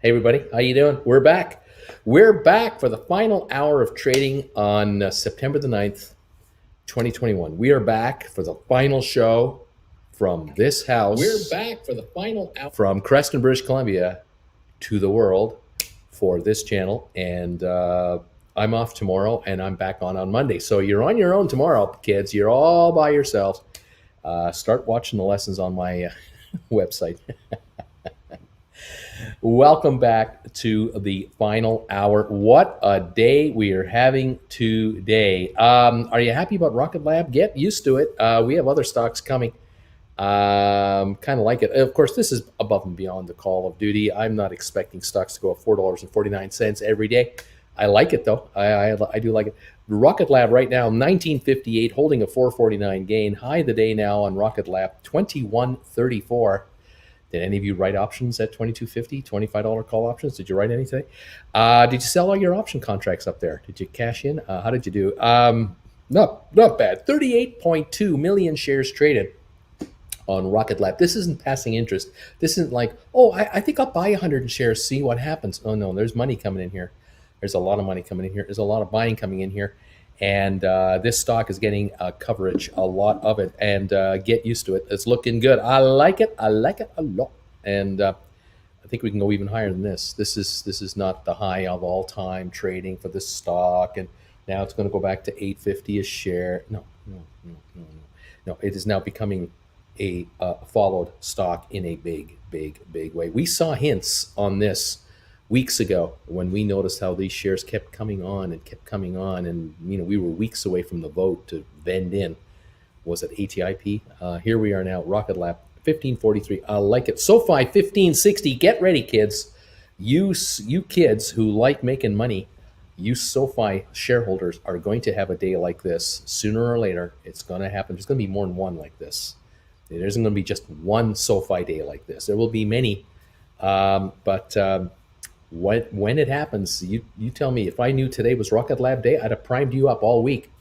Hey everybody, how you doing? We're back. We're back for the final hour of trading on September the 9th, 2021. We are back for the final show from this house. We're back for the final hour from Creston, British Columbia to the world for this channel. And I'm off tomorrow and I'm back on Monday. So you're on your own tomorrow, kids. You're all by yourselves. Start watching the lessons on my website. Welcome back to the final hour. What a day we are having today. Are you happy about Rocket Lab? Get used to it. We have other stocks coming. Kind of like it. Of course, this is above and beyond the Call of Duty. I'm not expecting stocks to go up $4.49 every day. I like it though. I do like it. Rocket Lab right now, 1958, holding a 449 gain. High of the day now on Rocket Lab, 2134. Did any of you write options at $22.50, $25 call options? Did you write any today? Did you sell all your option contracts up there? Did you cash in? How did you do? Not bad. 38.2 million shares traded on Rocket Lab. This isn't passing interest. This isn't like, oh, I think I'll buy 100 shares, see what happens. Oh, no, there's money coming in here. There's a lot of money coming in here. There's a lot of buying coming in here. And this stock is getting coverage, a lot of it, and get used to it. It's looking good. I like it. I like it a lot, and I think we can go even higher than this. This is not the high of all time trading for this stock, and now it's going to go back to 850 a share. No. It is now becoming a followed stock in a big way. We saw hints on this weeks ago when we noticed how these shares kept coming on, and we were weeks away from the vote to vend in. Was it ATIP? Here we are now, Rocket Lab, 1543. I like it. SoFi, 1560. Get ready, kids. You kids who like making money, you SoFi shareholders are going to have a day like this sooner or later. It's going to happen. There's going to be more than one like this. There isn't going to be just one SoFi day like this. There will be many, but when it happens, you tell me. If I knew today was Rocket Lab day, I'd have primed you up all week.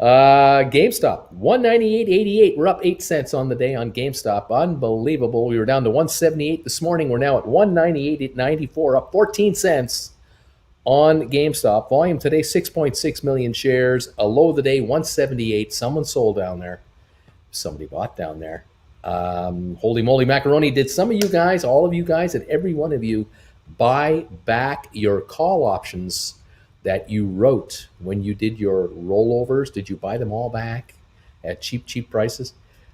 GameStop, 198.88. We're up 8 cents on the day on GameStop. Unbelievable. We were down to 178 this morning. We're now at 198.94, up 14 cents on GameStop. Volume today, 6.6 million shares. A low of the day, 178. Someone sold down there. Somebody bought down there. Holy moly macaroni, did some of you guys, all of you guys, and every one of you buy back your call options that you wrote when you did your rollovers? Did you buy them all back at cheap prices?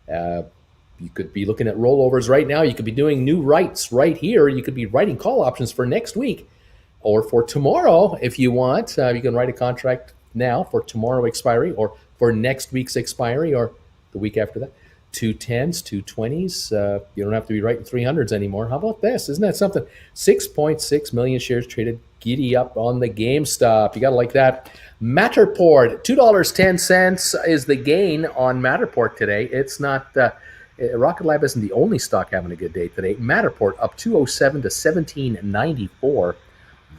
You could be looking at rollovers right now. You could be doing new writes right here. You could be writing call options for next week or for tomorrow if you want. You can write a contract now for tomorrow expiry or for next week's expiry or the week after that. 210s, 220s. You don't have to be writing 300s anymore. How about this? Isn't that something? 6.6 million shares traded. Giddy up on the GameStop. You got to like that. Matterport, $2.10 is the gain on Matterport today. It's not, Rocket Lab isn't the only stock having a good day today. Matterport up 207 to 1794.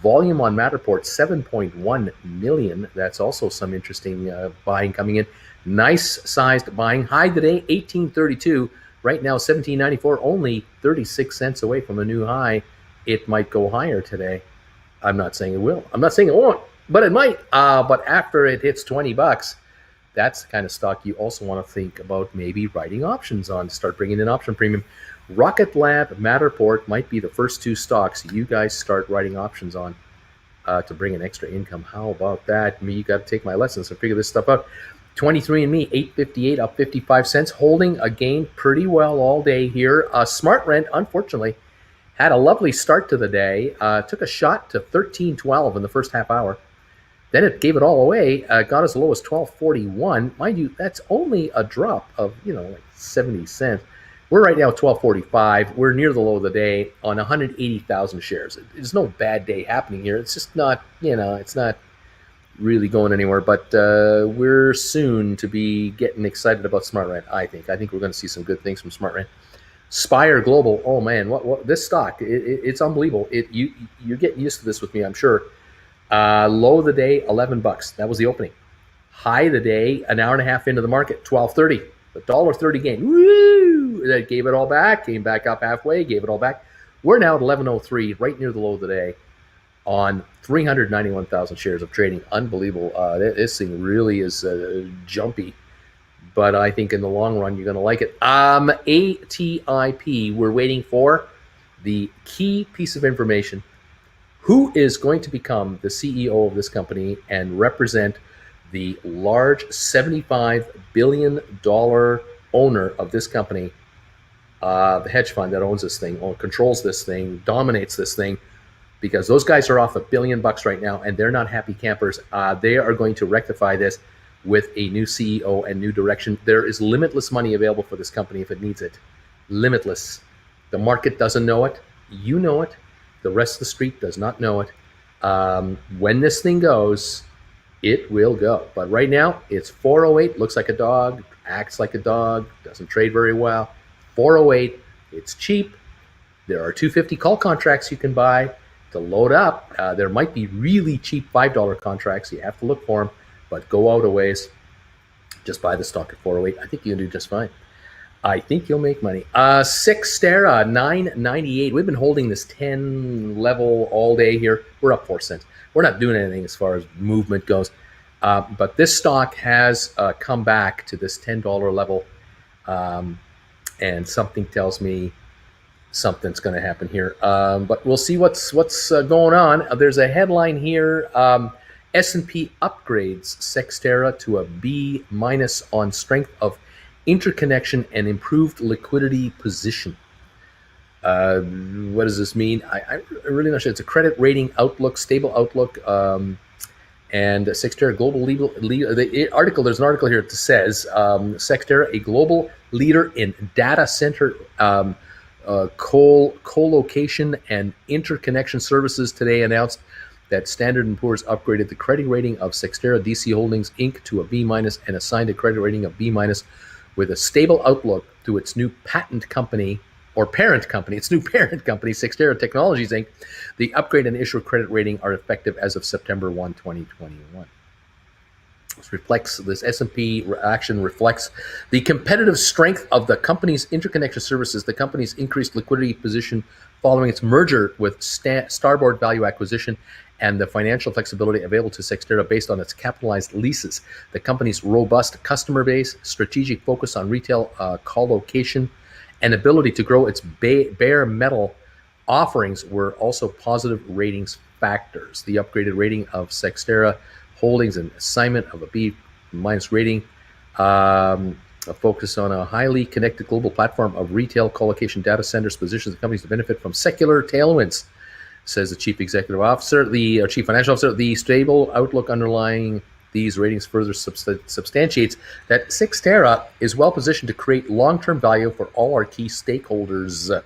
Volume on Matterport, 7.1 million. That's also some interesting buying coming in. Nice sized buying. High today, 1832. Right now, 1794, only 36 cents away from a new high. It might go higher today. I'm not saying it will. I'm not saying it won't, but it might. But after it hits $20, that's the kind of stock you also want to think about maybe writing options on. Start bringing in option premium. Rocket Lab, Matterport might be the first two stocks you guys start writing options on to bring in extra income. How about that? You got to take my lessons and figure this stuff out. 23andMe, 858, up 55 cents, holding a gain pretty well all day here. Smart Rent, unfortunately, had a lovely start to the day. Took a shot to 13.12 in the first half hour. Then it gave it all away. Got as low as 12.41. Mind you, that's only a drop of like 70 cents. We're right now at 12.45. We're near the low of the day on 180,000 shares. There's no bad day happening here. It's just not, it's not really going anywhere, but we're soon to be getting excited about Smart Rent. I think we're going to see some good things from Smart Rent. Spire Global, oh man, what this stock? It's unbelievable. You're getting used to this with me, I'm sure. Low of the day, $11. That was the opening. High of the day, an hour and a half into the market, $12.30. The $1.30 gain. Woo! That gave it all back. Came back up halfway. Gave it all back. We're now at 1103, right near the low of the day, on 391,000 shares of trading. Unbelievable. This thing really is jumpy, but I think in the long run you're going to like it. ATIP, we're waiting for the key piece of information. Who is going to become the CEO of this company and represent the large $75 billion owner of this company, the hedge fund that owns this thing, or controls this thing, dominates this thing, because those guys are off $1 billion right now and they're not happy campers. They are going to rectify this with a new CEO and new direction. There is limitless money available for this company if it needs it. Limitless. The market doesn't know it. You know it. The rest of the street does not know it. When this thing goes, it will go. But right now, it's 408. Looks like a dog, acts like a dog, doesn't trade very well. 408. It's cheap. There are 250 call contracts you can buy to load up. There might be really cheap $5 contracts. You have to look for them, but go out a ways. Just buy the stock at 408. I think you'll do just fine. I think you'll make money. Sixterra, 998. We've been holding this 10 level all day here. We're up 4 cents. We're not doing anything as far as movement goes. But this stock has come back to this $10 level. And something tells me something's going to happen here. But we'll see what's going on. There's a headline here. S&P upgrades Sixterra to a B- on strength of interconnection and improved liquidity position. What does this mean? I'm really not sure. It's a credit rating outlook, stable outlook, and Sixterra global leader. There's an article here that says Sixterra, a global leader in data center co-location and interconnection services, today announced that Standard & Poor's upgraded the credit rating of Sixterra DC Holdings Inc. to a B- and assigned a credit rating of B- with a stable outlook to its new parent company, Sixterra Technologies Inc. The upgrade and issue credit rating are effective as of September 1, 2021. This S&P action reflects the competitive strength of the company's interconnection services, the company's increased liquidity position following its merger with Starboard Value Acquisition, and the financial flexibility available to Sixterra based on its capitalized leases. The company's robust customer base, strategic focus on retail co-location, and ability to grow its bare metal offerings were also positive ratings factors. The upgraded rating of Sixterra Holdings, an assignment of a B- rating, a focus on a highly connected global platform of retail co-location data centers, positions the companies to benefit from secular tailwinds, says the chief executive officer, the chief financial officer. The stable outlook underlying these ratings further substantiates that Sixterra is well positioned to create long-term value for all our key stakeholders.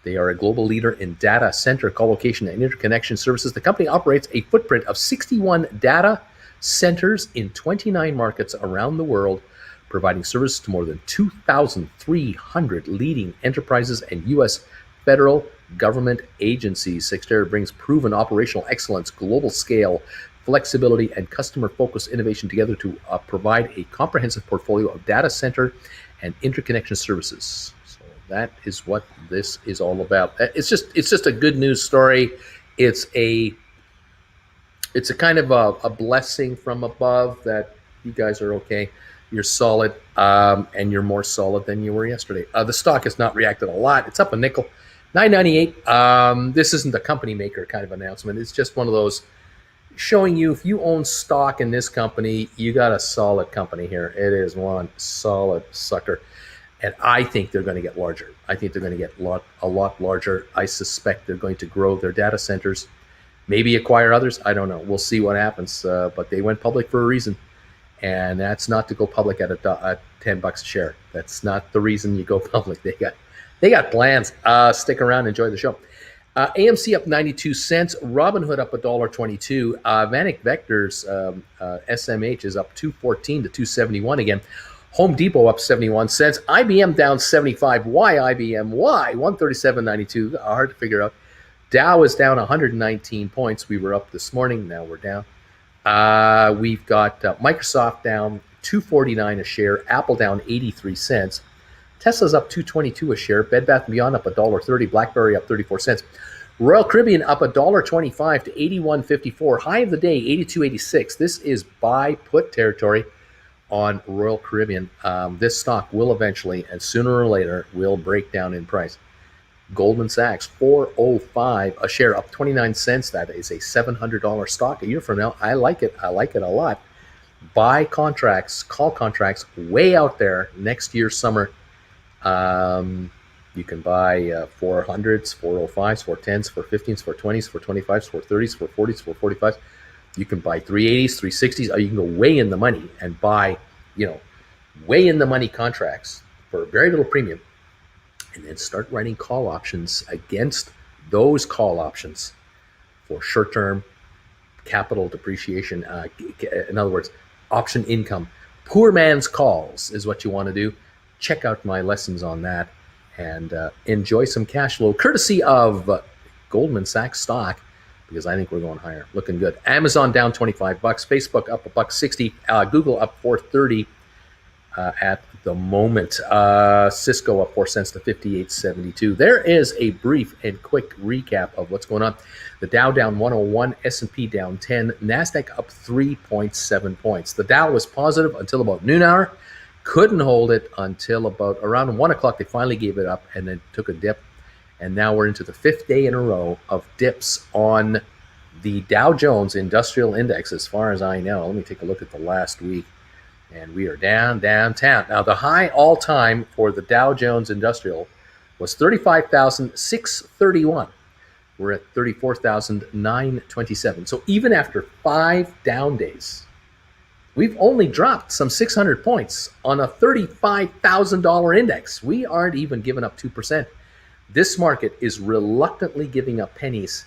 They are a global leader in data center co-location and interconnection services. The company operates a footprint of 61 data centers in 29 markets around the world, providing services to more than 2,300 leading enterprises and U.S. federal government agencies. Sixterra brings proven operational excellence, global scale, flexibility, and customer-focused innovation together to provide a comprehensive portfolio of data center and interconnection services. So that is what this is all about. It's just a good news story. It's a kind of a blessing from above that you guys are okay. You're solid, and you're more solid than you were yesterday. The stock has not reacted a lot. It's up a nickel, $9.98. This isn't a company maker kind of announcement. It's just one of those showing you if you own stock in this company, you got a solid company here. It is one solid sucker. And I think they're going to get larger. I think they're going to get a lot larger. I suspect they're going to grow their data centers, maybe acquire others. I don't know. We'll see what happens. But they went public for a reason. And that's not to go public at $10 a share. That's not the reason you go public. They got plans. Stick around, enjoy the show. AMC up 92 cents. Robinhood up $1.22. Vanek Vector's SMH is up 214 to 271 again. Home Depot up 71 cents. IBM down 75. Why IBM? Why? 137.92. Hard to figure out. Dow is down 119 points. We were up this morning. Now we're down. We've got Microsoft down $2.49 a share. Apple down 83 cents. Tesla's up $2.22 a share. Bed Bath & Beyond up $1.30. BlackBerry up 34 cents. Royal Caribbean up $1.25 to 81.54. High of the day, 82.86. This is buy put territory on Royal Caribbean. This stock will eventually, and sooner or later, will break down in price. Goldman Sachs, $4.05 a share, up 29 cents. That is a $700 stock a year from now. I like it. I like it a lot. Buy contracts, call contracts way out there next year, summer. You can buy 400s, 405s, 410s, 415s, 420s, 425s, 430s, 440s, 445s. You can buy 380s, 360s, or you can go way in the money and buy, way in the money contracts for very little premium, and then start writing call options against those call options for short-term capital depreciation. In other words, option income. Poor man's calls is what you want to do. Check out my lessons on that and enjoy some cash flow courtesy of Goldman Sachs stock, because I think we're going higher. Looking good. Amazon down $25. Facebook up $1.60. Google up $4.30 at the moment. Cisco up 4 cents to 58.72. There is a brief and quick recap of what's going on. The Dow down 101, S&P down 10, NASDAQ up 3.7 points. The Dow was positive until about noon hour. Couldn't hold it until about around 1 o'clock. They finally gave it up and then took a dip. And now we're into the 5th day in a row of dips on the Dow Jones Industrial Index, as far as I know. Let me take a look at the last week. And we are downtown. Now, the high all-time for the Dow Jones Industrial was 35,631. We're at 34,927. So even after 5 down days, we've only dropped some 600 points on a $35,000 index. We aren't even giving up 2%. This market is reluctantly giving up pennies,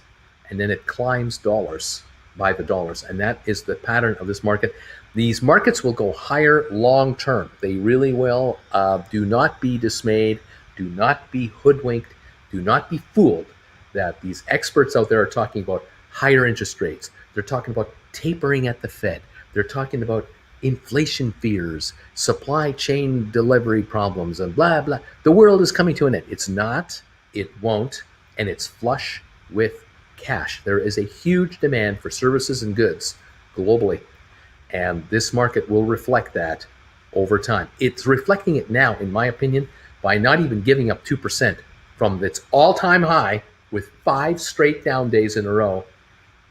and then it climbs dollars by the dollars. And that is the pattern of this market. These markets will go higher long term. They really will. Do not be dismayed. Do not be hoodwinked. Do not be fooled that these experts out there are talking about higher interest rates. They're talking about tapering at the Fed. They're talking about inflation fears, supply chain delivery problems, and blah, blah. The world is coming to an end. It's not, it won't, and it's flush with cash. There is a huge demand for services and goods globally, and this market will reflect that over time. It's reflecting it now, in my opinion, by not even giving up 2% from its all-time high with 5 straight down days in a row.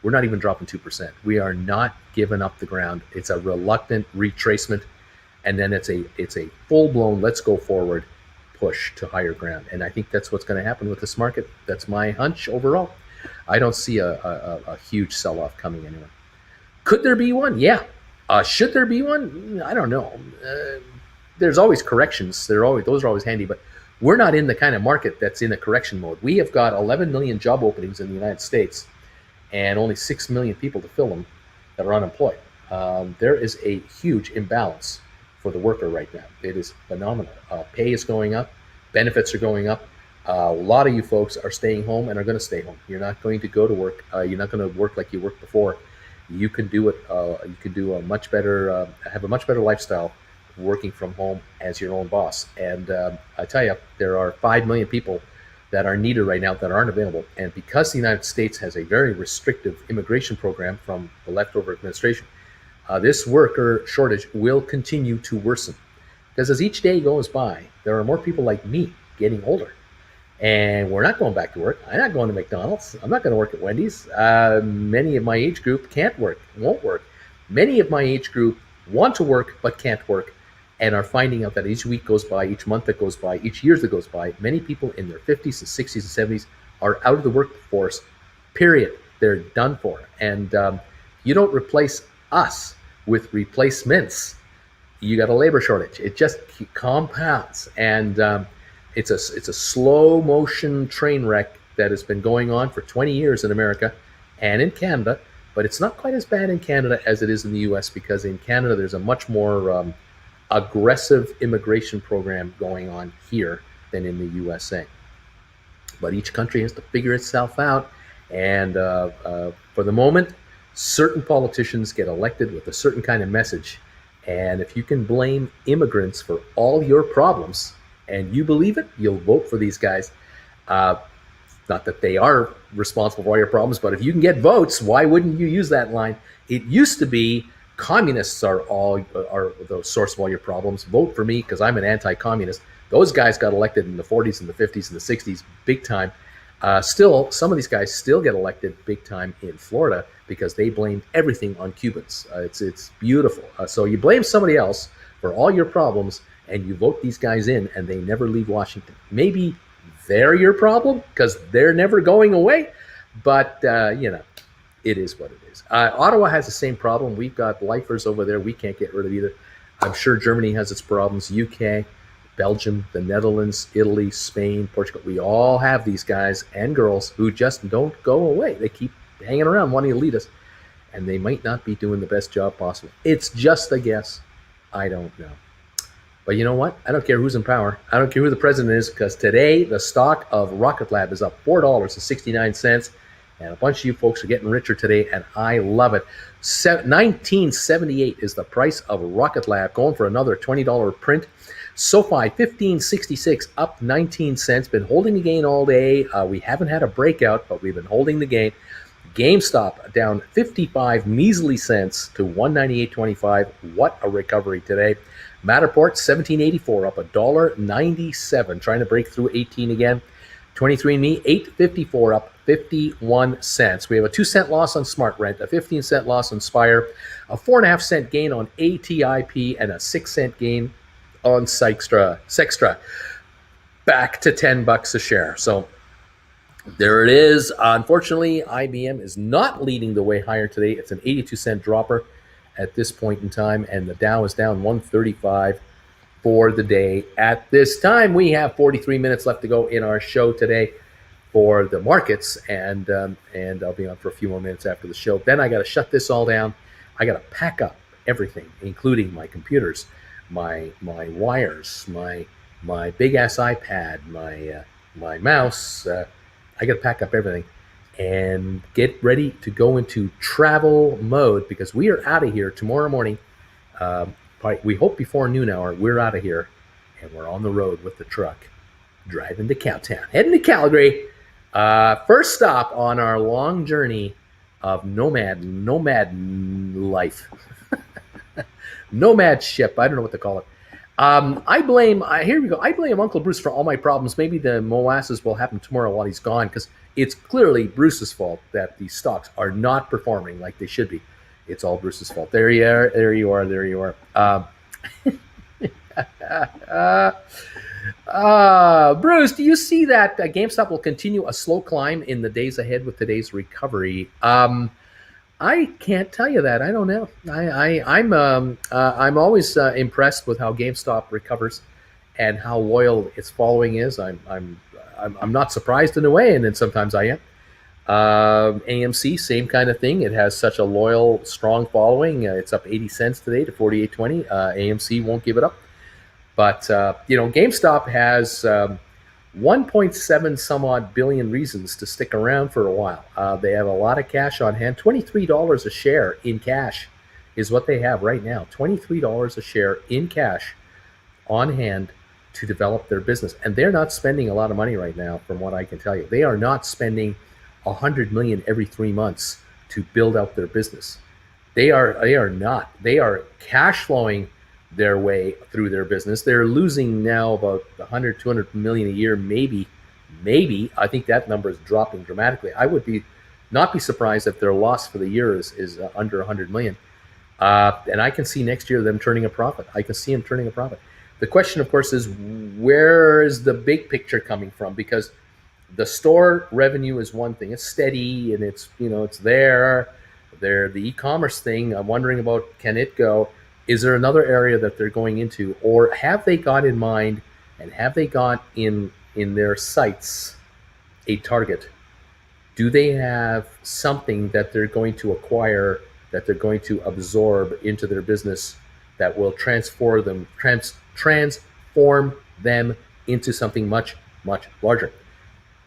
We're not even dropping 2%. We are not giving up the ground. It's a reluctant retracement, and then it's a full-blown let's go forward push to higher ground. And I think that's what's going to happen with this market. That's my hunch overall. I don't see a huge sell-off coming anywhere. Could there be one? Yeah. Should there be one? I don't know. There's always corrections. Those are always handy, but we're not in the kind of market that's in a correction mode. We have got 11 million job openings in the United States and only 6 million people to fill them that are unemployed. There is a huge imbalance for the worker right now. It is phenomenal. Pay is going up. Benefits are going up. A lot of you folks are staying home and are going to stay home. You're not going to go to work. You're not going to work like you worked before. You can do it. You can do a much better, have a much better lifestyle working from home as your own boss. And I tell you, there are 5 million people that are needed right now that aren't available. And because the United States has a very restrictive immigration program from the leftover administration, this worker shortage will continue to worsen. Because as each day goes by, there are more people like me getting older. And we're not going back to work. I'm not going to McDonald's. I'm not going to work at Wendy's. Many of my age group can't work, won't work. Many of my age group want to work but can't work, and are finding out that each week goes by, each month that goes by, each year that goes by, many people in their 50s and 60s and 70s are out of the workforce, period. They're done for. And you don't replace us with replacements. You got a labor shortage. It just compounds. And it's a slow motion train wreck that has been going on for 20 years in America and in Canada, but it's not quite as bad in Canada as it is in the US, because in Canada there's a much more aggressive immigration program going on here than in the USA. But each country has to figure itself out, and for the moment, certain politicians get elected with a certain kind of message, and if you can blame immigrants for all your problems, and you believe it, you'll vote for these guys. Uh, Not that they are responsible for all your problems, but if you can get votes, why wouldn't you use that line? It used to be communists are the source of all your problems. Vote for me because I'm an anti-communist. Those guys got elected in the 40s and the 50s and the 60s, big time. Still, some of these guys still get elected big time in Florida because they blamed everything on Cubans. It's beautiful. So you blame somebody else for all your problems, and you vote these guys in, and they never leave Washington. Maybe they're your problem because they're never going away. But, it is what it is. Ottawa has the same problem. We've got lifers over there we can't get rid of either. I'm sure Germany has its problems. UK, Belgium, the Netherlands, Italy, Spain, Portugal. We all have these guys and girls who just don't go away. They keep hanging around wanting to lead us, and they might not be doing the best job possible. It's just a guess. I don't know. But you know what? I don't care who's in power. I don't care who the president is, because today the stock of Rocket Lab is up $4.69, and a bunch of you folks are getting richer today, and I love it. $19.78 is the price of Rocket Lab, going for another $20 print. SoFi, $15.66, up 19 cents. Been holding the gain all day. We haven't had a breakout, but we've been holding the gain. GameStop down 55 measly cents to $198.25. What a recovery today. Matterport, $17.84, up $1.97, trying to break through 18 again. 23andMe, $8.54, up 51 cents. We have a 2-cent loss on SmartRent, a 15-cent loss on Spire, a 4.5-cent gain on ATIP, and a 6-cent gain on Sixterra. Back to $10 a share. So there it is. Unfortunately, IBM is not leading the way higher today. It's an 82-cent dropper at this point in time, and the Dow is down 135 for the day. At this time, we have 43 minutes left to go in our show today for the markets, and I'll be on for a few more minutes after the show. Then I got to shut this all down. I got to pack up everything, including my computers, my wires, my big ass iPad, my mouse. I got to pack up everything and get ready to go into travel mode, because we are out of here tomorrow morning. We hope before noon hour. We're out of here, and we're on the road with the truck, driving to Cowtown, heading to Calgary. First stop on our long journey of nomad life. Nomad ship. I don't know what to call it. Here we go. I blame Uncle Bruce for all my problems. Maybe the molasses will happen tomorrow while he's gone, because it's clearly Bruce's fault that these stocks are not performing like they should be. It's all Bruce's fault. There you are. Bruce, do you see that GameStop will continue a slow climb in the days ahead with today's recovery? I can't tell you that. I don't know. I'm always impressed with how GameStop recovers and how loyal its following is. I'm not surprised in a way, and then sometimes I am. AMC, same kind of thing. It has such a loyal, strong following. It's up 80 cents today to 48.20. AMC won't give it up. But GameStop has 1.7 some odd billion reasons to stick around for a while. They have a lot of cash on hand. $23 a share in cash is what they have right now. $23 a share in cash on hand to develop their business. And they're not spending a lot of money right now, from what I can tell you. They are not spending $100 million every 3 months to build out their business. They are not. They are cash flowing their way through their business. They're losing now about 100, 200 million a year, maybe. I think that number is dropping dramatically. I would not be surprised if their loss for the year is under 100 million. And I can see next year them turning a profit. I can see them turning a profit. The question, of course, is where is the big picture coming from? Because the store revenue is one thing. It's steady and it's there. The e-commerce thing, I'm wondering about, can it go? Is there another area that they're going into, or have they got in mind and have they got in their sights a target? Do they have something that they're going to acquire, that they're going to absorb into their business, that will transform them into something much, much larger?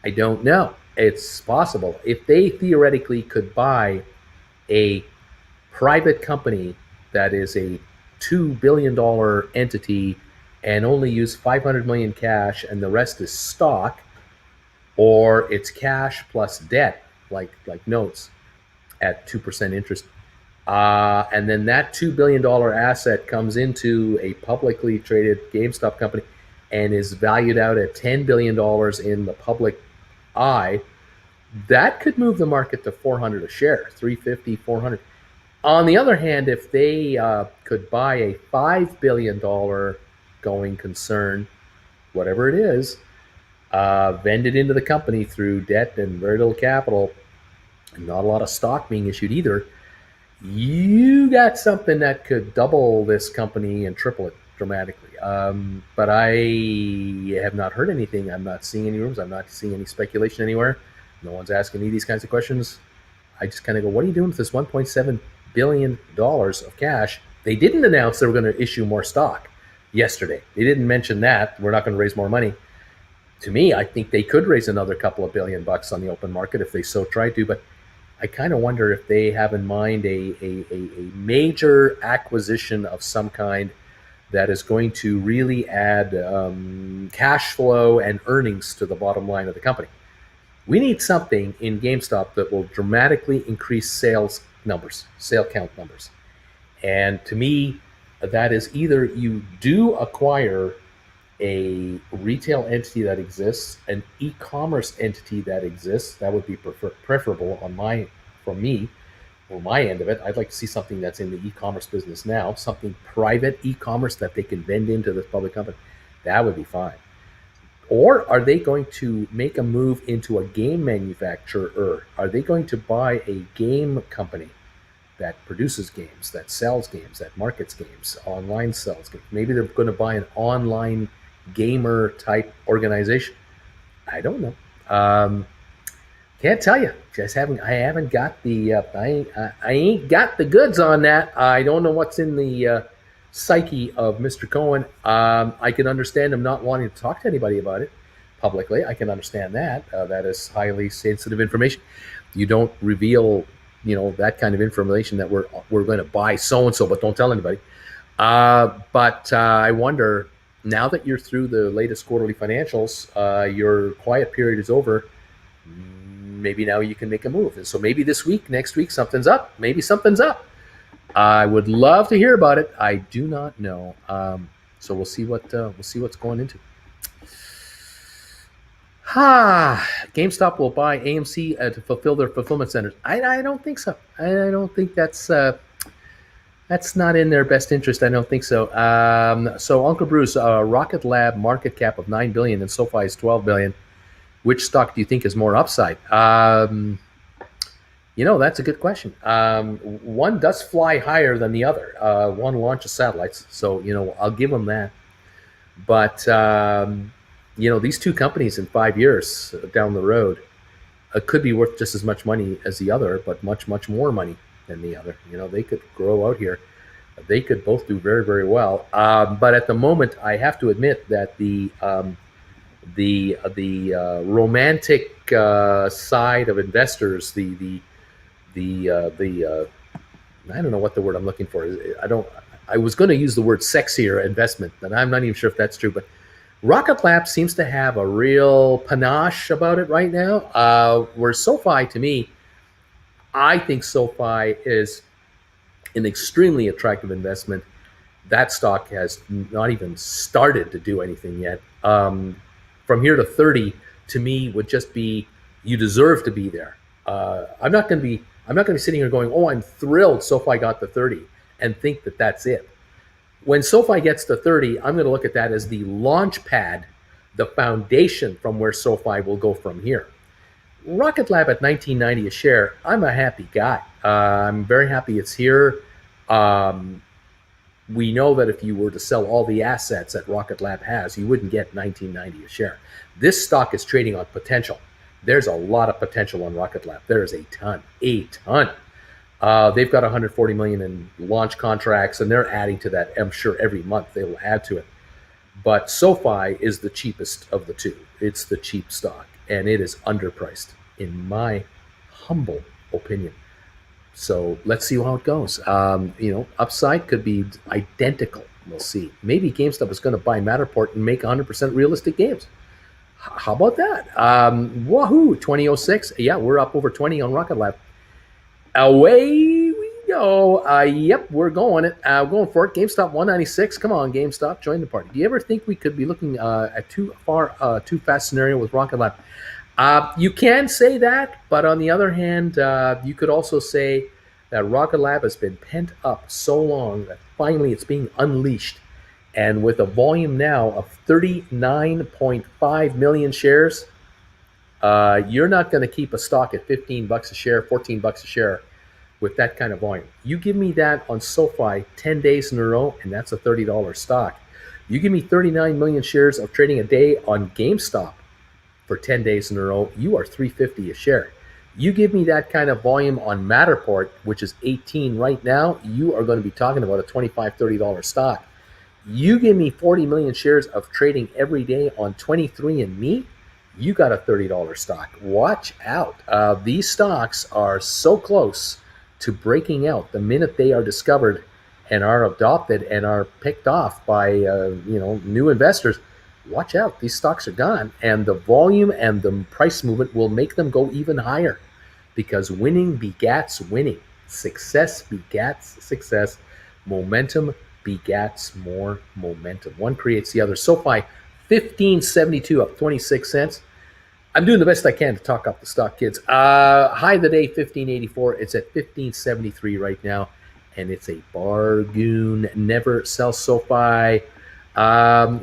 I don't know. It's possible. If they theoretically could buy a private company that is a $2 billion entity and only use 500 million cash and the rest is stock, or it's cash plus debt, like notes at 2% interest. And then that $2 billion asset comes into a publicly traded GameStop company and is valued out at $10 billion in the public eye. That could move the market to 400 a share, 350, 400. On the other hand, if they could buy a $5 billion going concern, whatever it is, vend it into the company through debt and very little capital, and not a lot of stock being issued either, you got something that could double this company and triple it dramatically. But I have not heard anything. I'm not seeing any rumors. I'm not seeing any speculation anywhere. No one's asking me these kinds of questions. I just kind of go, what are you doing with this $1.7 billion of cash? They didn't announce they were going to issue more stock yesterday. They didn't mention that. We're not going to raise more money. To me, I think they could raise another couple of $1 billion on the open market if they so tried to, but I kind of wonder if they have in mind a major acquisition of some kind that is going to really add cash flow and earnings to the bottom line of the company. We need something in GameStop that will dramatically increase sales numbers, sale count numbers. And to me, that is either you do acquire a retail entity that exists, an e-commerce entity that exists. That would be preferable from me, or my end of it. I'd like to see something that's in the e-commerce business now, something private e-commerce that they can vend into this public company. That would be fine. Or are they going to make a move into a game manufacturer? Are they going to buy a game company that produces games, that sells games, that markets games, online sells games? Maybe they're going to buy an online gamer type organization. I don't know. Can't tell you. I haven't got the. I ain't got the goods on that. I don't know what's in the psyche of Mr. Cohen. I can understand him not wanting to talk to anybody about it publicly. I can understand that. That is highly sensitive information. You don't reveal, that kind of information that we're going to buy so and so, but don't tell anybody. But I wonder, now that you're through the latest quarterly financials, your quiet period is over. Maybe now you can make a move. And so maybe this week, next week, something's up. Maybe something's up. I would love to hear about it. I do not know. So we'll see what's going into. GameStop will buy AMC to fulfill their fulfillment centers. I don't think so. I don't think that's not in their best interest. I don't think so. So Uncle Bruce, Rocket Lab market cap of $9 billion and SoFi is $12 billion. Which stock do you think is more upside? That's a good question. One does fly higher than the other. One launches satellites, so I'll give them that. But these two companies in 5 years down the road could be worth just as much money as the other, but much, much more money than the other. They could grow out here. They could both do very, very well. But at the moment, I have to admit that the romantic side of investors, the I don't know what the word I'm looking for is. I was going to use the word sexier investment, and I'm not even sure if that's true, but Rocket Lab seems to have a real panache about it right now. Where SoFi, to me, I think SoFi is an extremely attractive investment. That stock has not even started to do anything yet. From here to 30, to me, would just be, you deserve to be there. I'm not going to be sitting here going, oh, I'm thrilled SoFi got to 30 and think that that's it. When SoFi gets to 30, I'm going to look at that as the launch pad, the foundation from where SoFi will go from here. Rocket Lab at $19.90 a share, I'm a happy guy. I'm very happy it's here. We know that if you were to sell all the assets that Rocket Lab has, you wouldn't get $19.90 a share. This stock is trading on potential. There's a lot of potential on Rocket Lab. There is a ton. They've got $140 million in launch contracts, and they're adding to that. I'm sure every month they will add to it. But SoFi is the cheapest of the two. It's the cheap stock, and it is underpriced, in my humble opinion. So let's see how it goes. Upside could be identical. We'll see. Maybe GameStop is going to buy Matterport and make 100% realistic games. How about that? Wahoo! 2006. Yeah, we're up over 20 on Rocket Lab. Away we go. Yep, we're going for it. GameStop 196. Come on, GameStop, join the party. Do you ever think we could be looking at too fast scenario with Rocket Lab? You can say that, but on the other hand, you could also say that Rocket Lab has been pent up so long that finally it's being unleashed. And with a volume now of 39.5 million shares, you're not going to keep a stock at $15 a share, $14 a share with that kind of volume. You give me that on SoFi 10 days in a row, and that's a $30 stock. You give me 39 million shares of trading a day on GameStop for 10 days in a row, you are $3.50 a share. You give me that kind of volume on Matterport, which is 18 right now, you are going to be talking about a $25, $30 stock. You give me 40 million shares of trading every day on 23andMe, you got a $30 stock. Watch out. These stocks are so close to breaking out the minute they are discovered and are adopted and are picked off by new investors. Watch out. These stocks are gone, and the volume and the price movement will make them go even higher, because winning begats winning. Success begats success. Momentum begats more momentum. One creates the other. SoFi 1572 up 26 cents. I'm doing the best I can to talk up the stock, kids. High of the day 1584. It's at 1573 right now, and it's a bargain. Never sell SoFi.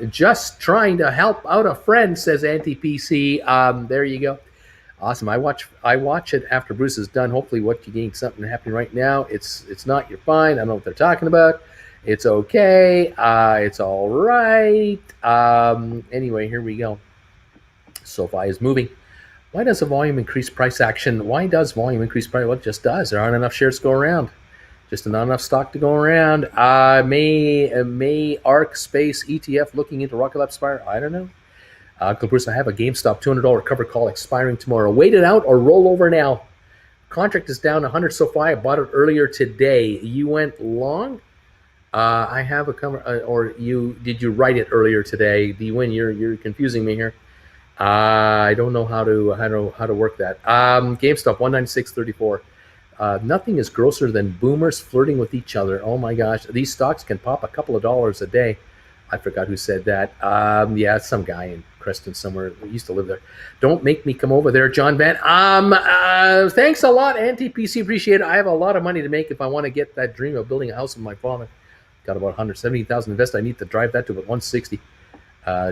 Just trying to help out a friend, says anti-PC. There you go. Awesome. I watch it after Bruce is done. Hopefully what you're getting something happening right now. It's not, you're fine. I don't know what they're talking about. It's okay. It's all right. Anyway, here we go. SoFi is moving. Why does the volume increase price action? Why does volume increase price? Well, it just does. There aren't enough shares to go around. Just not enough stock to go around. May ARC Space ETF looking into Rocket Lab Spire? I don't know. Uncle Bruce, I have a GameStop $200 cover call expiring tomorrow. Wait it out or roll over now. Contract is down 100 SoFi. I bought it earlier today. You went long? I have a cover, or did you write it earlier today? Do you win? You're confusing me here. I don't know how to work that. GameStop 196.34. Nothing is grosser than boomers flirting with each other. Oh my gosh, these stocks can pop a couple of dollars a day. I forgot who said that. Yeah, some guy in Creston somewhere. He used to live there. Don't make me come over there, John Van. Thanks a lot, Anti-PC. Appreciate it. I have a lot of money to make if I want to get that dream of building a house with my father. Got about 170,000 invested. I need to drive that to about 160.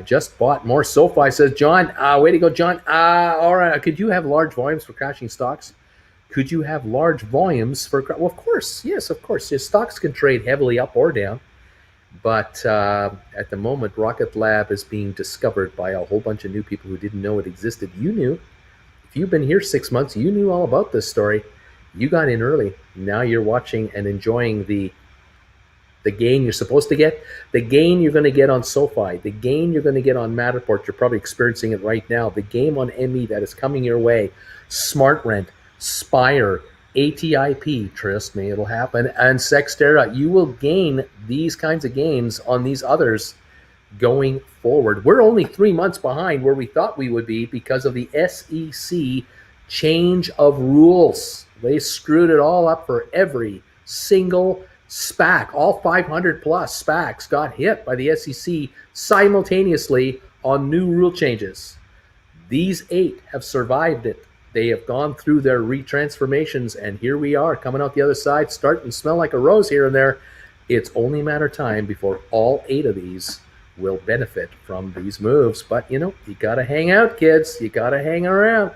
Just bought more SoFi, says John. Way to go, John. All right. Could you have large volumes for crashing stocks? Could you have large volumes for? Well, of course. Yes, of course. Yes, stocks can trade heavily up or down. But at the moment, Rocket Lab is being discovered by a whole bunch of new people who didn't know it existed. You knew. If you've been here 6 months, you knew all about this story. You got in early. Now you're watching and enjoying the gain you're supposed to get, the gain you're going to get on SoFi, the gain you're going to get on Matterport. You're probably experiencing it right now. The game on ME that is coming your way, SmartRent, Spire, ATIP, trust me, it'll happen, and Sixterra. You will gain these kinds of gains on these others going forward. We're only 3 months behind where we thought we would be because of the SEC change of rules. They screwed it all up for every single SPAC. All 500 plus SPACs got hit by the SEC simultaneously on new rule changes. These 8 have survived it. They have gone through their retransformations, and here we are coming out the other side, starting to smell like a rose here and there. It's only a matter of time before all 8 of these will benefit from these moves. But, you got to hang out, kids. You got to hang around.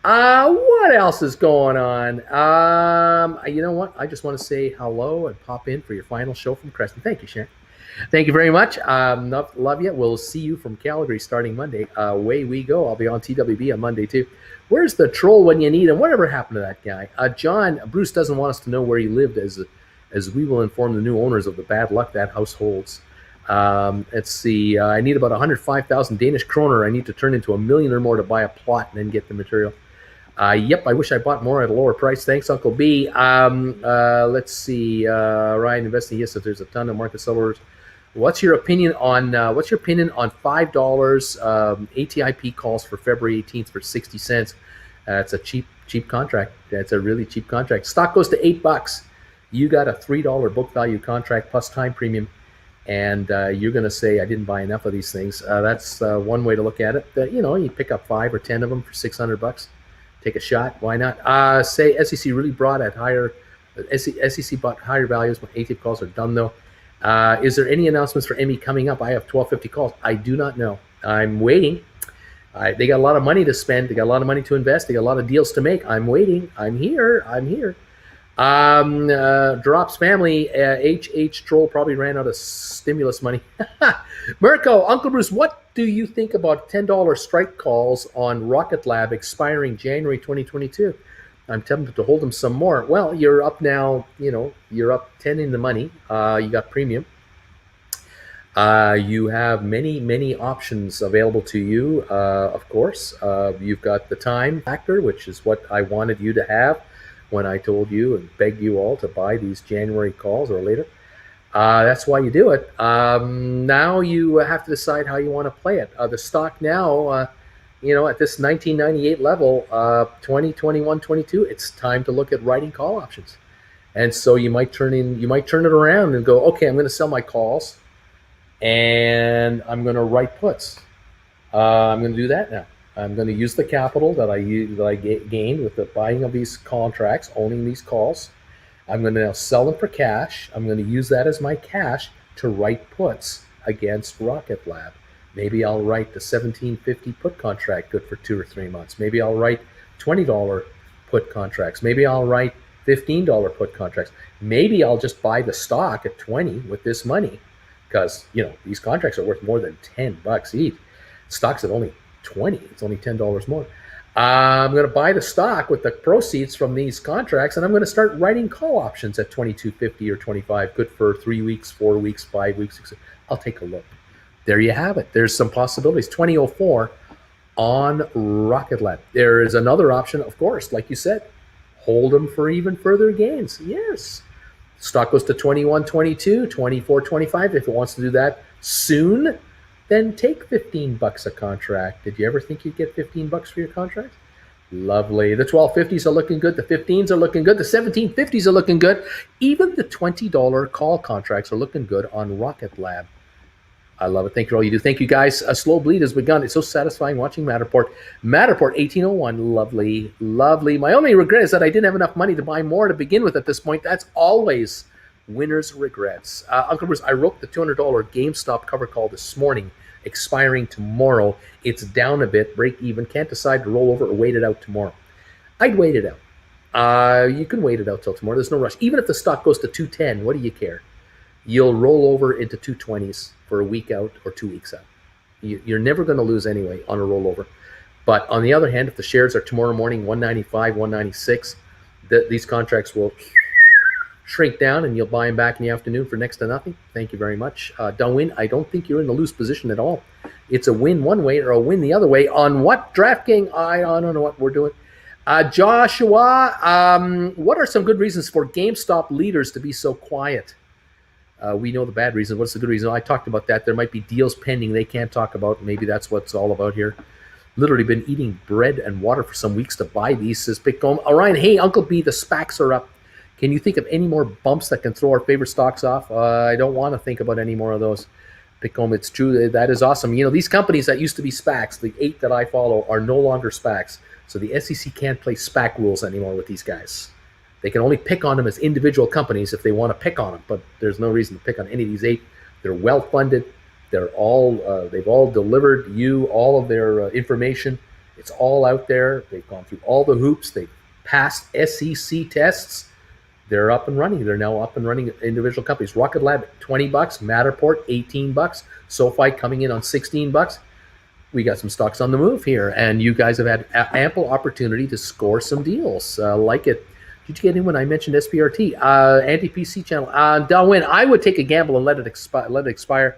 What else is going on? You know what? I just want to say hello and pop in for your final show from Creston. Thank you, Sharon. Thank you very much. Love you. We'll see you from Calgary starting Monday. Away we go. I'll be on TWB on Monday too. Where's the troll when you need him? Whatever happened to that guy? Bruce doesn't want us to know where he lived, as we will inform the new owners of the bad luck that house holds. Let's see. I need about 105,000 Danish kroner. I need to turn into $1 million or more to buy a plot and then get the material. Yep, I wish I bought more at a lower price. Thanks, Uncle B. Let's see. Ryan investing. Yes, if there's a ton of market sellers. What's your opinion on $5 ATIP calls for February 18th for 60 cents? It's a cheap contract. That's a really cheap contract. Stock goes to $8. You got a $3 book value contract plus time premium, and you're going to say I didn't buy enough of these things. That's one way to look at it. You pick up 5 or 10 of them for $600. Take a shot. Why not? Say SEC really brought at higher. SEC bought higher values when ATIP calls are done though. Is there any announcements for ME coming up? I have 1250 calls. I do not know. I'm waiting. They got a lot of money to spend. They got a lot of money to invest. They got a lot of deals to make. I'm waiting. I'm here. Drops family. HH Troll probably ran out of stimulus money. Mirko, Uncle Bruce, what do you think about $10 strike calls on Rocket Lab expiring January 2022? I'm tempted to hold them some more. Well, you're up now. You're up 10 in the money. You got premium. You have many options available to you. Of course, you've got the time factor, which is what I wanted you to have when I told you and begged you all to buy these January calls or later. That's why you do it. Now you have to decide how you want to play it. The stock now, at this 1998 level, 2021, 22, it's time to look at writing call options. And so you might turn it around and go, okay, I'm going to sell my calls and I'm going to write puts. I'm going to do that now. I'm going to use the capital that I gained with the buying of these contracts, owning these calls. I'm going to now sell them for cash. I'm going to use that as my cash to write puts against Rocket Lab. Maybe I'll write the $17.50 put contract good for 2 or 3 months. Maybe I'll write $20 put contracts. Maybe I'll write $15 put contracts. Maybe I'll just buy the stock at 20 with this money because, these contracts are worth more than $10 each. Stock's at only 20. It's only $10 more. I'm going to buy the stock with the proceeds from these contracts, and I'm going to start writing call options at $22.50 or $25, good for 3 weeks, 4 weeks, 5 weeks. I'll take a look. There you have it. There's some possibilities. 2004 on Rocket Lab. There is another option, of course, like you said, hold them for even further gains. Yes. Stock goes to 21, 22, 24, 25. If it wants to do that soon, then take $15 a contract. Did you ever think you'd get $15 for your contract? Lovely. The 1250s are looking good. The 15s are looking good. The 1750s are looking good. Even the $20 call contracts are looking good on Rocket Lab. I love it. Thank you for all you do. Thank you, guys. A slow bleed has begun. It's so satisfying watching Matterport. Matterport 1801. Lovely, lovely. My only regret is that I didn't have enough money to buy more to begin with at this point. That's always winner's regrets. Uncle Bruce, I wrote the $200 GameStop cover call this morning, expiring tomorrow. It's down a bit, break even. Can't decide to roll over or wait it out tomorrow. I'd wait it out. You can wait it out till tomorrow. There's no rush. Even if the stock goes to 210, what do you care? You'll roll over into 220s for a week out or 2 weeks out. You're never going to lose anyway on a rollover. But on the other hand, if the shares are tomorrow morning 195, 196, these contracts will shrink down and you'll buy them back in the afternoon for next to nothing. Thank you very much. Don't win. I don't think you're in the lose position at all. It's a win one way or a win the other way. On what DraftKings? I don't know what we're doing. Joshua, what are some good reasons for GameStop leaders to be so quiet? We know the bad reason. What's the good reason? I talked about that. There might be deals pending they can't talk about. Maybe that's what's all about here. Literally been eating bread and water for some weeks to buy these, says Bitcoin. Orion, hey, Uncle B, the SPACs are up. Can you think of any more bumps that can throw our favorite stocks off? I don't want to think about any more of those. Bitcoin, it's true. That is awesome. These companies that used to be SPACs, the 8 that I follow, are no longer SPACs. So the SEC can't play SPAC rules anymore with these guys. They can only pick on them as individual companies if they want to pick on them, but there's no reason to pick on any of these 8. They're well funded. They've all delivered you all of their information. It's all out there. They've gone through all the hoops. They've passed SEC tests. They're up and running. They're now up and running individual companies. Rocket Lab, $20. Matterport, $18. SoFi coming in on $16. We got some stocks on the move here, and you guys have had ample opportunity to score some deals. Like it. Did you get in when I mentioned SPRT? Anti-PC channel. Darwin, I would take a gamble and let it expire.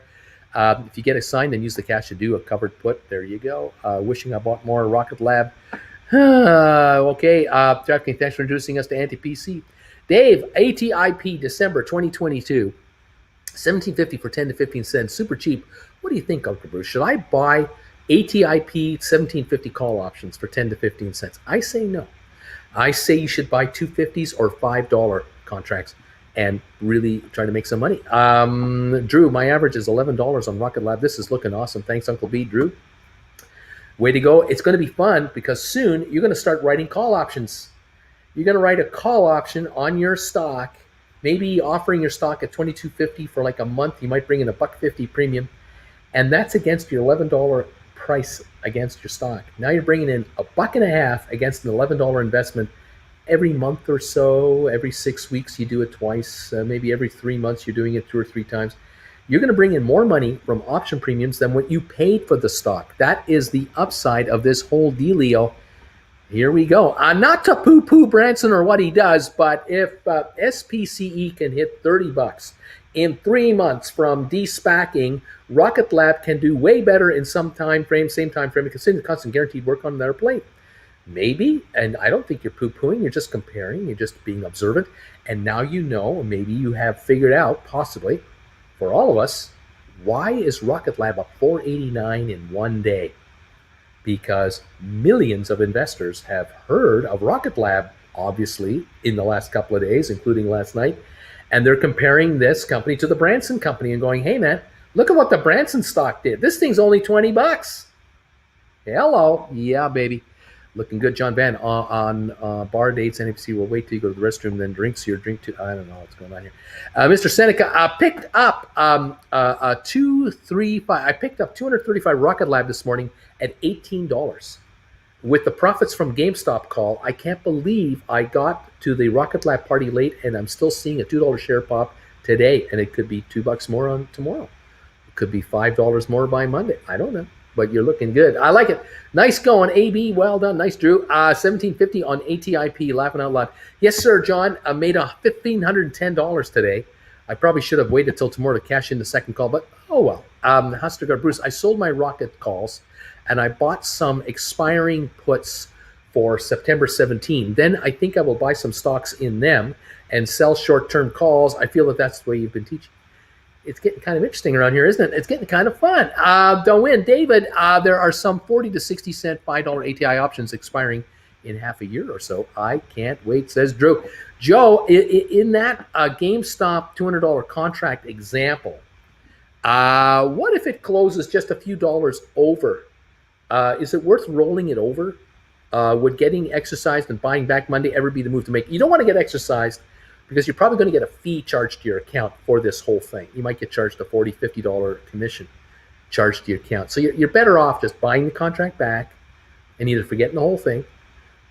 If you get assigned and use the cash to do a covered put, there you go. Wishing I bought more Rocket Lab. Okay, DraftKings, thanks for introducing us to anti-PC. Dave, ATIP, December 2022, 1750 for 10 to 15 cents, super cheap. What do you think, Uncle Bruce? Should I buy ATIP 1750 call options for 10 to 15 cents? I say no. I say you should buy 250s or $5 contracts and really try to make some money. Drew, my average is $11 on Rocket Lab. This is looking awesome. Thanks, Uncle B. Drew, way to go. It's going to be fun because soon you're going to start writing call options. You're going to write a call option on your stock, maybe offering your stock at $22.50 for like a month. You might bring in $1.50 premium, and that's against your $11 price against your stock. Now you're bringing in $1.50 against an $11 investment every month or so. Every 6 weeks you do it twice. Maybe every 3 months you're doing it 2 or 3 times. You're going to bring in more money from option premiums than what you paid for the stock. That is the upside of this whole dealio. Here we go. Not to poo-poo Branson or what he does, but if SPCE can hit $30 in 3 months from de-SPACing, Rocket Lab can do way better in some time frame, same time frame, considering the constant guaranteed work on their plate. Maybe, and I don't think you're poo-pooing, you're just comparing, you're just being observant, and now you know, maybe you have figured out, possibly, for all of us, why is Rocket Lab up $4.89 in 1 day? Because millions of investors have heard of Rocket Lab, obviously, in the last couple of days, including last night, and they're comparing this company to the Branson company and going, hey man, look at what the Branson stock did. This thing's only $20. Hello. Yeah, baby. Looking good, John Van. On bar dates, NFC will wait till you go to the restroom, then drinks your drink too. I don't know what's going on here. Mr. Seneca, picked up 235. I picked up 235 Rocket Lab this morning at $18. With the profits from GameStop call, I can't believe I got to the Rocket Lab party late, and I'm still seeing a $2 share pop today, and it could be $2 more on tomorrow. It could be $5 more by Monday. I don't know. But you're looking good. I like it. Nice going, AB. Well done. Nice, Drew. 1750 on ATIP. Laughing out loud. Yes, sir, John. I made $1,510 today. I probably should have waited till tomorrow to cash in the second call, but oh well. Hustergaard Bruce, I sold my rocket calls, and I bought some expiring puts for September 17. Then I think I will buy some stocks in them and sell short-term calls. I feel that that's the way you've been teaching. It's getting kind of interesting around here, isn't it? It's getting kind of fun. Don't win. David, there are some 40 to 60 cent $5 ATI options expiring in half a year or so. I can't wait, says Drew. Joe, in that GameStop $200 contract example, what if it closes just a few dollars over? Is it worth rolling it over? Would getting exercised and buying back Monday ever be the move to make? You don't want to get exercised, because you're probably going to get a fee charged to your account for this whole thing. You might get charged a $40, $50 commission charged to your account. So you're better off just buying the contract back and either forgetting the whole thing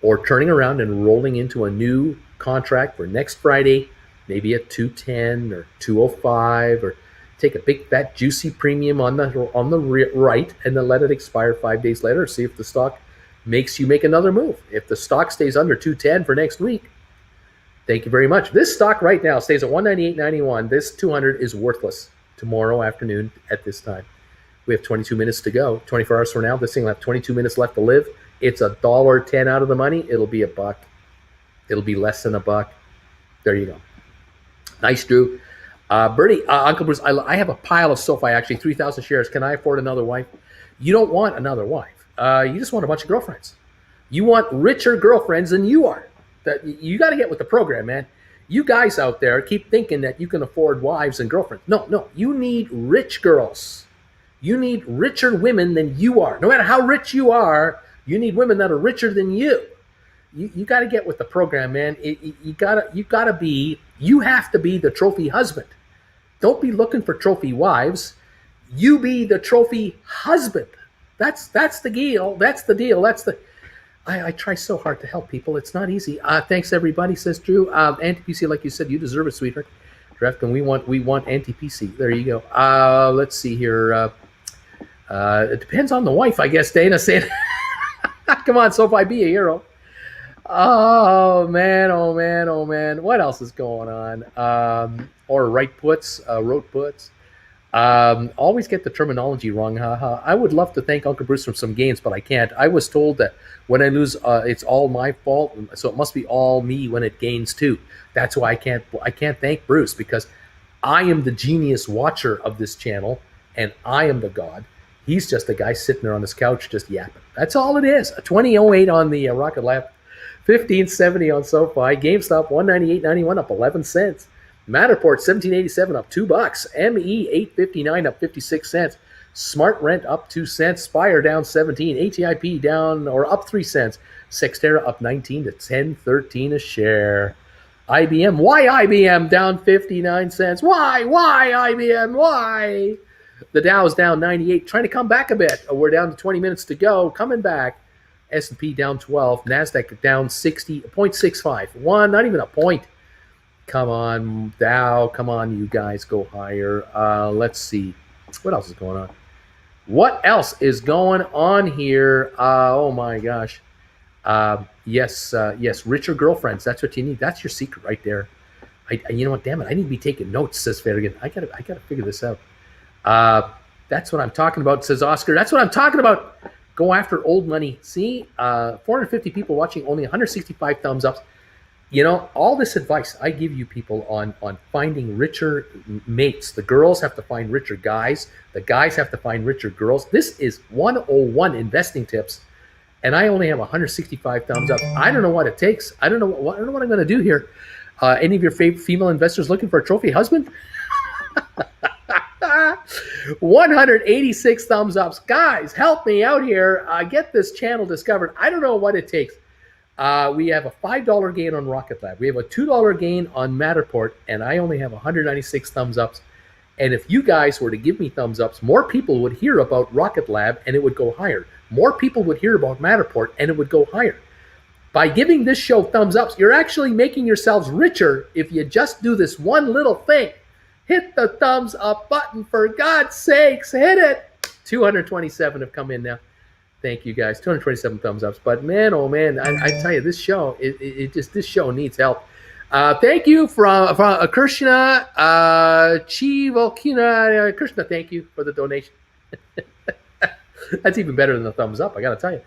or turning around and rolling into a new contract for next Friday, maybe at 210 or 205, or take a big fat juicy premium on the right and then let it expire 5 days later. See if the stock makes you make another move. If the stock stays under 210 for next week, thank you very much. This stock right now stays at $198.91. This 200 is worthless tomorrow afternoon at this time. We have 22 minutes to go. 24 hours from now, this thing will have 22 minutes left to live. It's $1.10 out of the money. It'll be $1. It'll be less than $1. There you go. Nice, Drew. Bernie, Uncle Bruce, I have a pile of SoFi, actually, 3,000 shares. Can I afford another wife? You don't want another wife. You just want a bunch of girlfriends. You want richer girlfriends than you are. That you got to get with the program, man. You guys out there keep thinking that you can afford wives and girlfriends. No. You need rich girls. You need richer women than you are. No matter how rich you are, you need women that are richer than you. You got to get with the program, man. You have to be the trophy husband. Don't be looking for trophy wives. You be the trophy husband. That's the deal. I try so hard to help people. It's not easy. Thanks, everybody, says Drew. Anti-PC, like you said, you deserve it, sweetheart. DraftKings, we want anti-PC. There you go. Let's see here. It depends on the wife, I guess, Dana said. Come on, SoFi, be a hero. Oh, man. What else is going on? Or wrote puts. Always get the terminology wrong. Haha. I would love to thank Uncle Bruce for some games, but I can't. I was told that when I lose, it's all my fault, so it must be all me when it gains too. That's why I can't. I can't thank Bruce because I am the genius watcher of this channel, and I am the god. He's just a guy sitting there on his couch just yapping. That's all it is. A 2008 on the Rocket Lab, 1570 on SoFi, GameStop 198.91 up 11 cents. Matterport 1787 up $2. ME 859 up 56 cents. Smart Rent up 2 cents. Spire down 17. ATIP down or up 3 cents. Sixterra up 19 to 10.13 a share. IBM, why IBM down 59 cents? Why IBM? Why? The Dow's down 98, trying to come back a bit. We're down to 20 minutes to go, coming back. S&P down 12, NASDAQ down 0.65. One, not even a point. Come on, Dow. Come on, you guys, go higher. Let's see. What else is going on? What else is going on here? Oh, my gosh. Yes, richer girlfriends. That's what you need. That's your secret right there. You know what? Damn it. I need to be taking notes, says Farragon. I gotta figure this out. That's what I'm talking about, says Oscar. That's what I'm talking about. Go after old money. See, 450 people watching, only 165 thumbs up. You know, all this advice I give you people on finding richer mates. The girls have to find richer guys. The guys have to find richer girls. This is 101 investing tips, and I only have 165 thumbs up. I don't know what it takes. I don't know what I'm going to do here. Any of your favorite female investors looking for a trophy husband? 186 thumbs ups. Guys, help me out here. Get this channel discovered. I don't know what it takes. We have a $5 gain on Rocket Lab. We have a $2 gain on Matterport, and I only have 196 thumbs ups. And if you guys were to give me thumbs ups, more people would hear about Rocket Lab and it would go higher. More people would hear about Matterport and it would go higher. By giving this show thumbs ups, you're actually making yourselves richer if you just do this one little thing. Hit the thumbs up button, for God's sakes. Hit it. 227 have come in now. Thank you guys. 227 thumbs ups. But man, oh man, I tell you, this show, this show needs help. Thank you from Krishna, Chivalkina. Krishna, thank you for the donation. That's even better than the thumbs up, I got to tell you.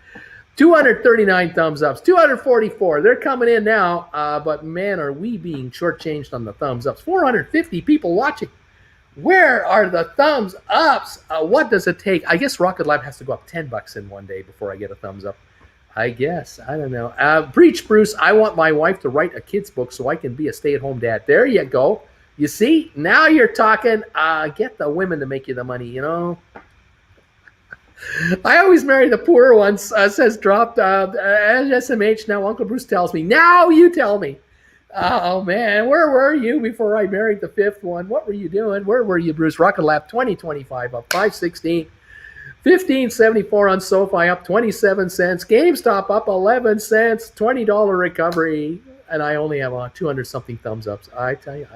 239 thumbs ups, 244. They're coming in now. But man, are we being shortchanged on the thumbs ups. 450 people watching. Where are the thumbs ups? What does it take? I guess Rocket Lab has to go up $10 in one day before I get a thumbs up. I guess. I don't know. Preach, Bruce. I want my wife to write a kid's book so I can be a stay-at-home dad. There you go. You see? Now you're talking. Get the women to make you the money, you know. I always marry the poor ones, says dropped. SMH, now Uncle Bruce tells me. Now you tell me. Oh, man, where were you before I married the fifth one? What were you doing? Where were you, Bruce? Rocket Lab 2025 up 516. 1574 on SoFi up 27 cents. GameStop up 11 cents. $20 recovery. And I only have 200-something thumbs ups. I tell you,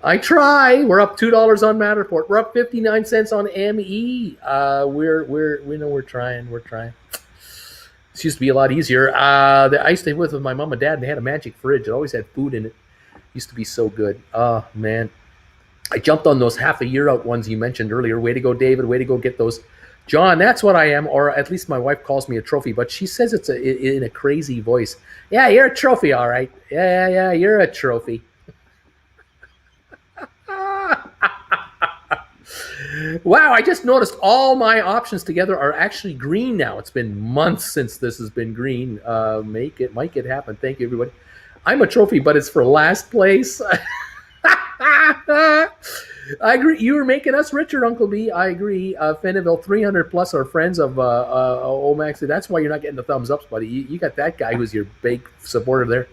I try. We're up $2 on Matterport. We're up 59 cents on ME. We're trying. We're trying. This used to be a lot easier. I used to live with my mom and dad, and they had a magic fridge. It always had food in it. Used to be so good. Oh, man. I jumped on those half a year out ones you mentioned earlier. Way to go, David. Way to go get those. John, that's what I am, or at least my wife calls me a trophy, but she says it's in a crazy voice. Yeah, you're a trophy, all right. Yeah, you're a trophy. Wow, I just noticed all my options together are actually green now. It's been months since this has been green. Make it happen. Thank you, everybody. I'm a trophy, but it's for last place. I agree. You were making us richer, Uncle B. I agree. Fenneville, 300 plus are friends of Omax. That's why you're not getting the thumbs ups, buddy. You got that guy who's your big supporter there.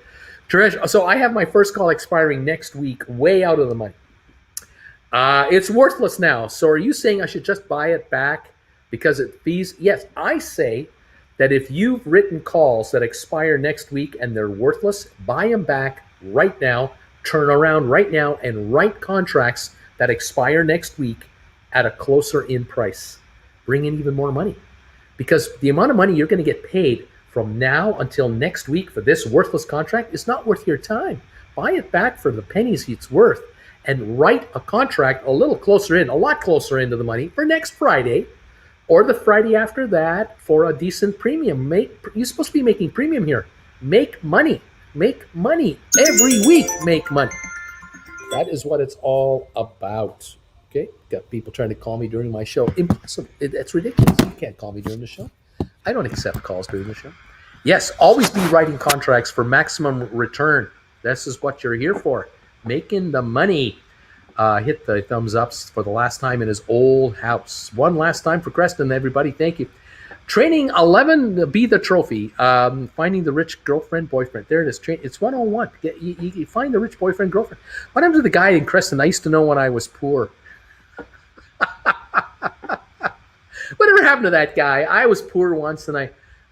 Teresh, so I have my first call expiring next week, way out of the money. It's worthless now. So are you saying I should just buy it back because it fees? Yes, I say that if you've written calls that expire next week and they're worthless, buy them back right now, turn around right now and write contracts that expire next week at a closer in price. Bring in even more money. Because the amount of money you're going to get paid from now until next week for this worthless contract is not worth your time. Buy it back for the pennies it's worth. and write a contract a little closer in, a lot closer into the money for next Friday or the Friday after that for a decent premium. You're supposed to be making premium here. Make money. Make money every week. Make money. That is what it's all about. Okay, got people trying to call me during my show. Impossible. That's ridiculous. You can't call me during the show. I don't accept calls during the show. Yes, always be writing contracts for maximum return. This is what you're here for. Making the money. Hit the thumbs ups for the last time in his old house. One last time for Creston, everybody. Thank you. Training 11, be the trophy. Finding the rich girlfriend, boyfriend. There it is. It's 101. You find the rich boyfriend, girlfriend. What happened to the guy in Creston I used to know when I was poor? Whatever happened to that guy? I was poor once, and I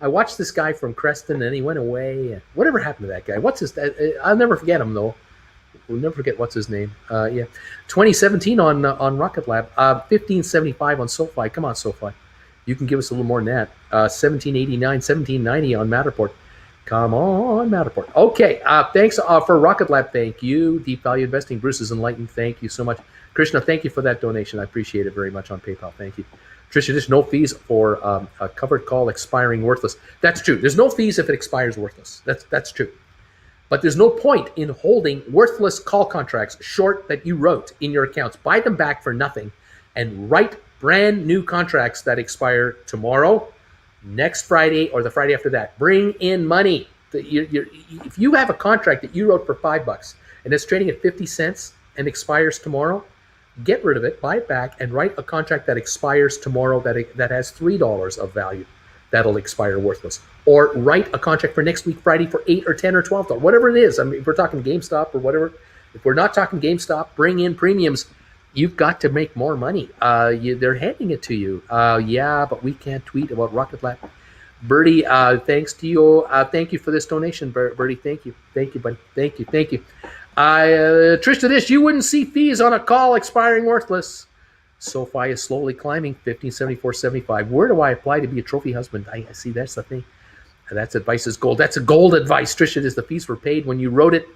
watched this guy from Creston, and he went away. Whatever happened to that guy? What's his? I'll never forget him though. We'll never forget what's his name. 2017 on Rocket Lab. 1575 on SoFi. Come on, SoFi. You can give us a little more than that. 1789, 1790 on Matterport. Come on, Matterport. Okay, thanks for Rocket Lab. Thank you. Deep Value Investing. Bruce is enlightened. Thank you so much. Krishna, thank you for that donation. I appreciate it very much on PayPal. Thank you. Tricia, there's no fees for a covered call expiring worthless. That's true. There's no fees if it expires worthless. That's true. But there's no point in holding worthless call contracts short that you wrote in your accounts. Buy them back for nothing and write brand new contracts that expire tomorrow, next Friday, or the Friday after that. Bring in money. If you have a contract that you wrote for $5 and it's trading at 50 cents and expires tomorrow, get rid of it, buy it back, and write a contract that expires tomorrow that has $3 of value. That'll expire worthless. Or write a contract for next week, Friday, for $8 or $10 or $12, whatever it is. I mean, if we're talking GameStop or whatever, if we're not talking GameStop, bring in premiums. You've got to make more money. They're handing it to you. Yeah, but we can't tweet about Rocket Lab. Birdie, thanks to you. Thank you for this donation, Birdie. Thank you. Thank you, buddy. Thank you. Thank you. Trish to this, you wouldn't see fees on a call expiring worthless. SoFi is slowly climbing, 1574.75. Where do I apply to be a trophy husband? I see, that's the thing. That's advice is gold. That's a gold advice. Tricia, is the fees were paid when you wrote it.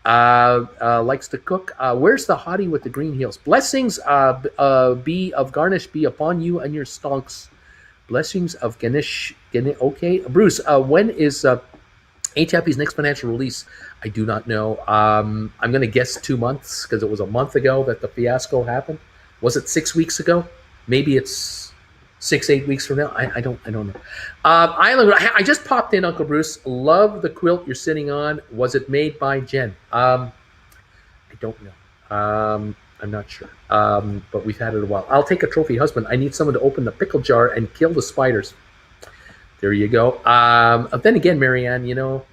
Likes to cook. Where's the hottie with the green heels? Blessings be of Garnish be upon you and your stonks. Blessings of Ganesh. Okay, Bruce, when is ATIP's next financial release? I do not know. I'm going to guess 2 months because it was a month ago that the fiasco happened. Was it 6 weeks ago? Maybe it's 6-8 weeks from now. I don't know. Island, I just popped in, Uncle Bruce. Love the quilt you're sitting on. Was it made by Jen? I don't know. I'm not sure. But we've had it a while. I'll take a trophy husband. I need someone to open the pickle jar and kill the spiders. There you go. Then again, Marianne, you know,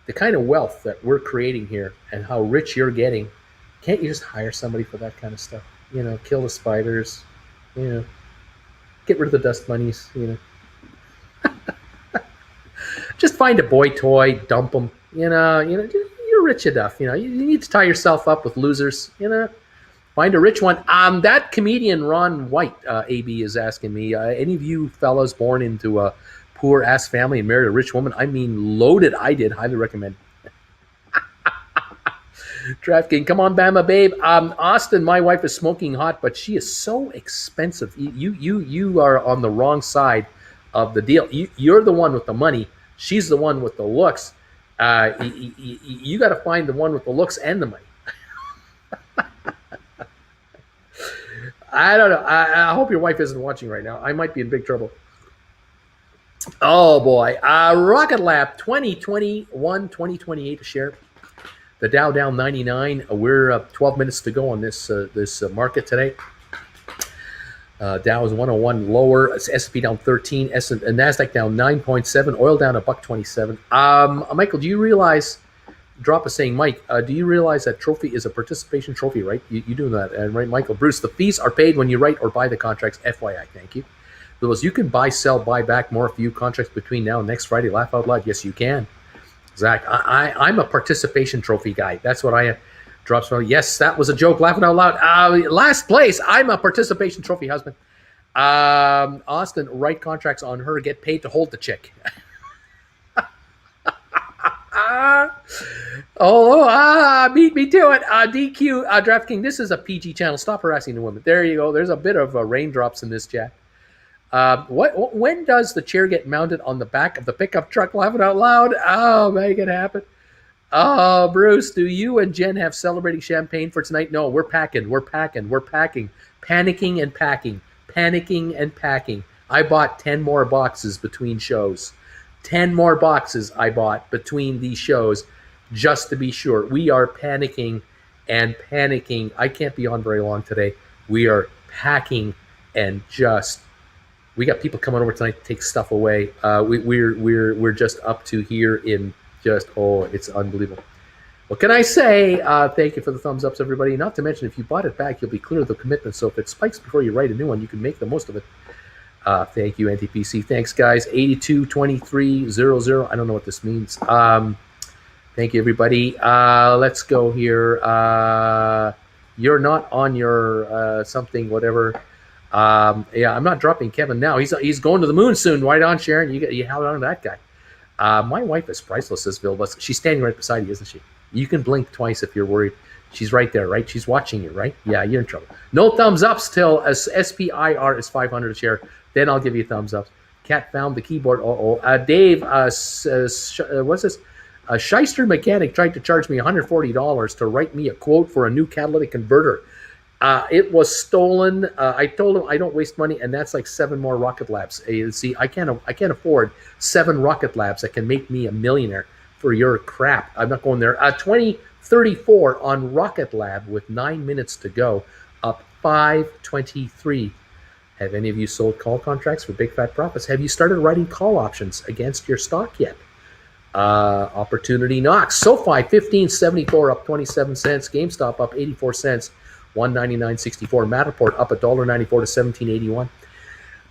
the kind of wealth that we're creating here and how rich you're getting, can't you just hire somebody for that kind of stuff? You know, kill the spiders, you know, get rid of the dust bunnies, you know. Just find a boy toy, dump them, you know, you're rich enough, you know, you need to tie yourself up with losers, you know. Find a rich one. That comedian Ron White, AB, is asking me, any of you fellas born into a poor ass family and married a rich woman? I mean, loaded. I did. Highly recommend. DraftKings, come on, Bama, babe. Austin, my wife is smoking hot, but she is so expensive. You are on the wrong side of the deal. You're the one with the money. She's the one with the looks. You got to find the one with the looks and the money. I don't know. I hope your wife isn't watching right now. I might be in big trouble. Oh, boy. Rocket Lab, 2021, 2028 a share. The Dow down 99. We're 12 minutes to go on this market today. Dow is 101 lower. S&P down 13. NASDAQ down 9.7. Oil down $1.27. Michael, do you realize? Drop a saying, Mike. Do you realize that trophy is a participation trophy, right? You do that, right, Michael? Bruce, the fees are paid when you write or buy the contracts. FYI, thank you. Because you can buy, sell, buy back more few contracts between now and next Friday. Laugh out loud. Yes, you can. Zach, I'm a participation trophy guy. That's what I am. Drops from, yes, that was a joke. Laughing out loud. Last place. I'm a participation trophy husband. Austin, write contracts on her. Get paid to hold the chick. Beat me to it. DQ, DraftKings, this is a PG channel. Stop harassing the women. There you go. There's a bit of raindrops in this chat. When does the chair get mounted on the back of the pickup truck? Laughing out loud. Oh, make it happen. Oh, Bruce, do you and Jen have celebrating champagne for tonight? No, we're packing. Panicking and packing. I bought 10 more boxes between shows. 10 more boxes I bought between these shows just to be sure. We are panicking. I can't be on very long today. We are packing and we got people coming over tonight to take stuff away. We're just up to here in it's unbelievable. What can I say? Thank you for the thumbs ups, everybody. Not to mention, if you bought it back, you'll be clear of the commitment. So if it spikes before you write a new one, you can make the most of it. Thank you, NTPC. Thanks, guys. 822300. I don't know what this means. Thank you, everybody. Let's go here. You're not on your something, whatever. Yeah, I'm not dropping Kevin now. He's going to the moon soon. Right on, Sharon. You held on to that guy. My wife is priceless, says Bill. But she's standing right beside you, isn't she? You can blink twice if you're worried. She's right there, right? She's watching you, right? Yeah, you're in trouble. No thumbs ups till SPIR is 500 a share. Then I'll give you thumbs ups. Cat found the keyboard. Dave, what's this? A shyster mechanic tried to charge me $140 to write me a quote for a new catalytic converter. It was stolen. I told him I don't waste money, and that's like 7 more Rocket Labs. See, I can't afford 7 Rocket Labs that can make me a millionaire for your crap. I'm not going there. 2034 on Rocket Lab with 9 minutes to go, up 523. Have any of you sold call contracts for big fat profits? Have you started writing call options against your stock yet? Opportunity knocks. SoFi 1574 up 27 cents. GameStop up 84 cents. 199.64. Matterport up $1.94 to 17.81.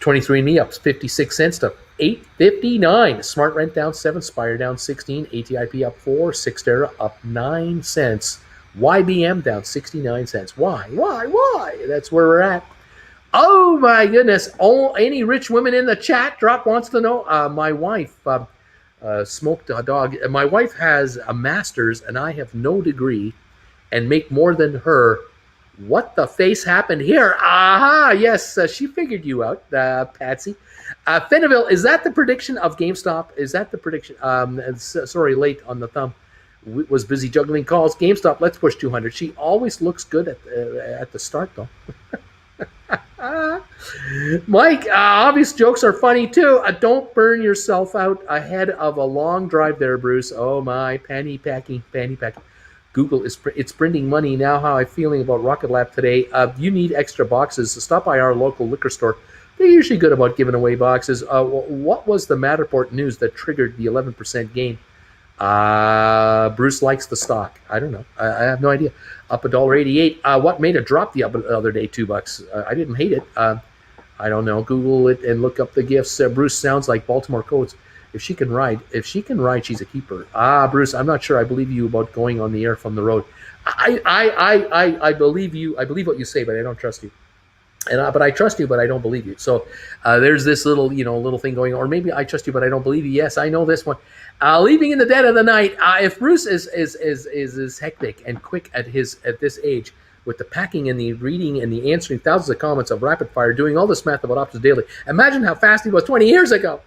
23andMe up 56 cents to 8.59. Smart Rent down 7. Spire down 16. ATIP up 4. Sixterra up 9 cents. YBM down 69 cents. Why? That's where we're at. Oh my goodness! Any rich women in the chat? Drop wants to know. My wife smoked a dog. My wife has a master's, and I have no degree, and make more than her. What the face happened here? Aha! Yes, she figured you out, Patsy. Fenneville, is that the prediction of GameStop? Is that the prediction? Sorry, late on the thumb. Was busy juggling calls. GameStop, let's push 200. She always looks good at the start, though. Mike, obvious jokes are funny too. Don't burn yourself out ahead of a long drive there, Bruce. Oh my, panty packing. Google it's printing money now. How I'm feeling about Rocket Lab today. You need extra boxes, so stop by our local liquor store. They're usually good about giving away boxes. What was the Matterport news that triggered the 11% gain? Bruce likes the stock. I don't know. I have no idea. Up $1.88. What made it drop the other day? $2. I didn't hate it. I don't know. Google it and look up the gifts. Bruce sounds like Baltimore codes. If she can ride, she's a keeper. Bruce, I'm not sure I believe you about going on the air from the road. I believe you. I believe what you say, but I don't trust you. But I trust you, but I don't believe you. So there's this little thing going on. Or maybe I trust you, but I don't believe you. Yes, I know this one. Leaving in the dead of the night. If Bruce is hectic and quick at this age, with the packing and the reading and the answering thousands of comments of rapid fire, doing all this math about options daily, imagine how fast he was 20 years ago.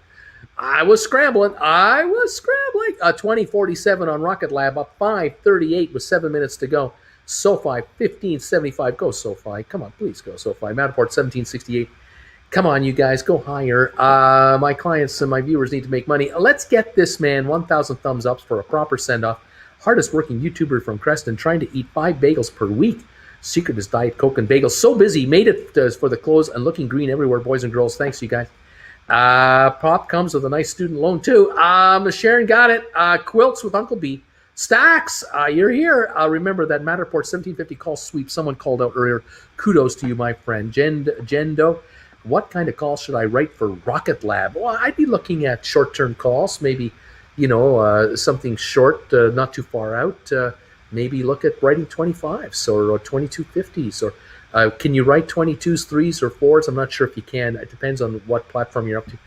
I was scrambling. 2047 on Rocket Lab, up 538 with 7 minutes to go. SoFi 1575. Go SoFi. Come on, please go SoFi. Matterport 1768. Come on, you guys, go higher. My clients and my viewers need to make money. Let's get this man 1,000 thumbs ups for a proper send-off. Hardest working YouTuber from Creston, trying to eat 5 bagels per week. Secret is Diet Coke and bagels. So busy, made it for the close and looking green everywhere, boys and girls. Thanks, you guys. Pop comes with a nice student loan, too. Sharon got it. Quilts with Uncle B. Stacks, you're here. Remember that Matterport 1750 call sweep. Someone called out earlier. Kudos to you, my friend. Gendo, what kind of calls should I write for Rocket Lab? Well, I'd be looking at short-term calls, maybe, something short, not too far out. Maybe look at writing 25s or 2250s. Or can you write 22s, 3s, or 4s? I'm not sure if you can. It depends on what platform you're up to.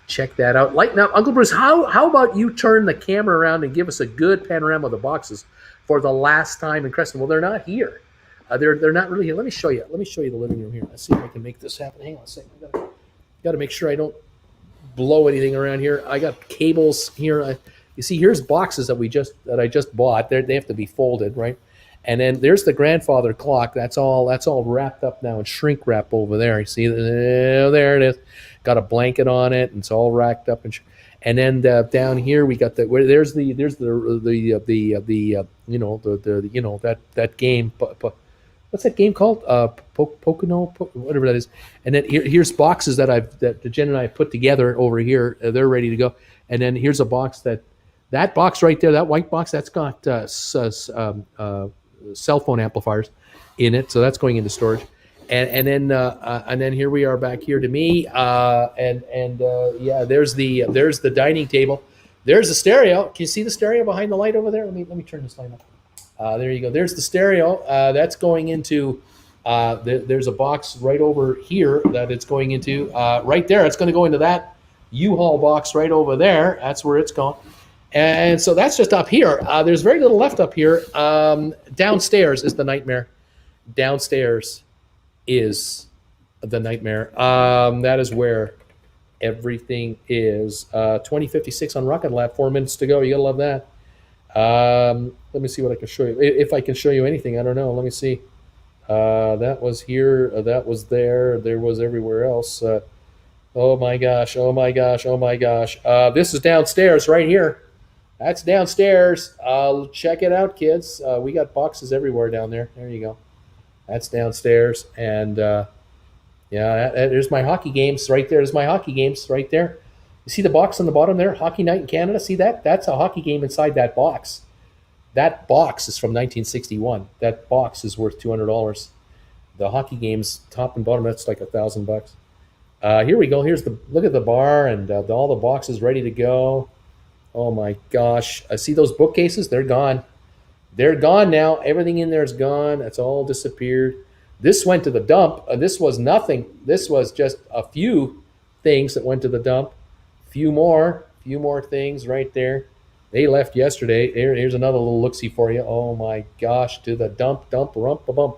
check that out. Lighten up. Uncle Bruce, how about you turn the camera around and give us a good panorama of the boxes for the last time in Creston? Well, they're not here. They're not really here. Let me show you. Let me show you the living room here. Let's see if I can make this happen. Hang on a second. Got to make sure I don't blow anything around here. I got cables here. You see, here's boxes that I just bought. They have to be folded, right? And then there's the grandfather clock. That's all wrapped up now in shrink wrap over there. You see, there it is. Got a blanket on it, and it's all racked up. And then down here we got there's the that game. What's that game called? Pocono, whatever that is. And then here's boxes that Jen and I put together over here. They're ready to go. And then here's a box that box right there, that white box, that's got cell phone amplifiers in it, so that's going into storage. And then here we are back here to me, there's the dining table. There's the stereo. Can you see the stereo behind the light over there? Let me turn this light up. There you go. There's the stereo. That's going into. There's a box right over here that it's going into. Right there, it's going to go into that U-Haul box right over there. That's where it's going. And so that's just up here. There's very little left up here. Downstairs is the nightmare. Downstairs is the nightmare. That is where everything is. 2056 on Rocket Lab. 4 minutes to go. You gotta love that. Let me see what I can show you. If I can show you anything, I don't know. Let me see. That was here. That was there. There was everywhere else. Oh my gosh. Oh my gosh. Oh my gosh. This is downstairs right here. That's downstairs. Check it out, kids. We got boxes everywhere down there. There you go. That's downstairs. And there's my hockey games right there. There's my hockey games right there. You see the box on the bottom there? Hockey Night in Canada. See that? That's a hockey game inside that box. That box is from 1961. That box is worth $200. The hockey games, top and bottom, that's like $1,000. Here we go. Look at the bar and all the boxes ready to go. Oh my gosh. See those bookcases? They're gone. They're gone now. Everything in there is gone. It's all disappeared. This went to the dump. This was nothing. This was just a few things that went to the dump. Few more things right there. They left yesterday. Here's another little look-see for you. Oh my gosh, to the dump, rump-a-bump.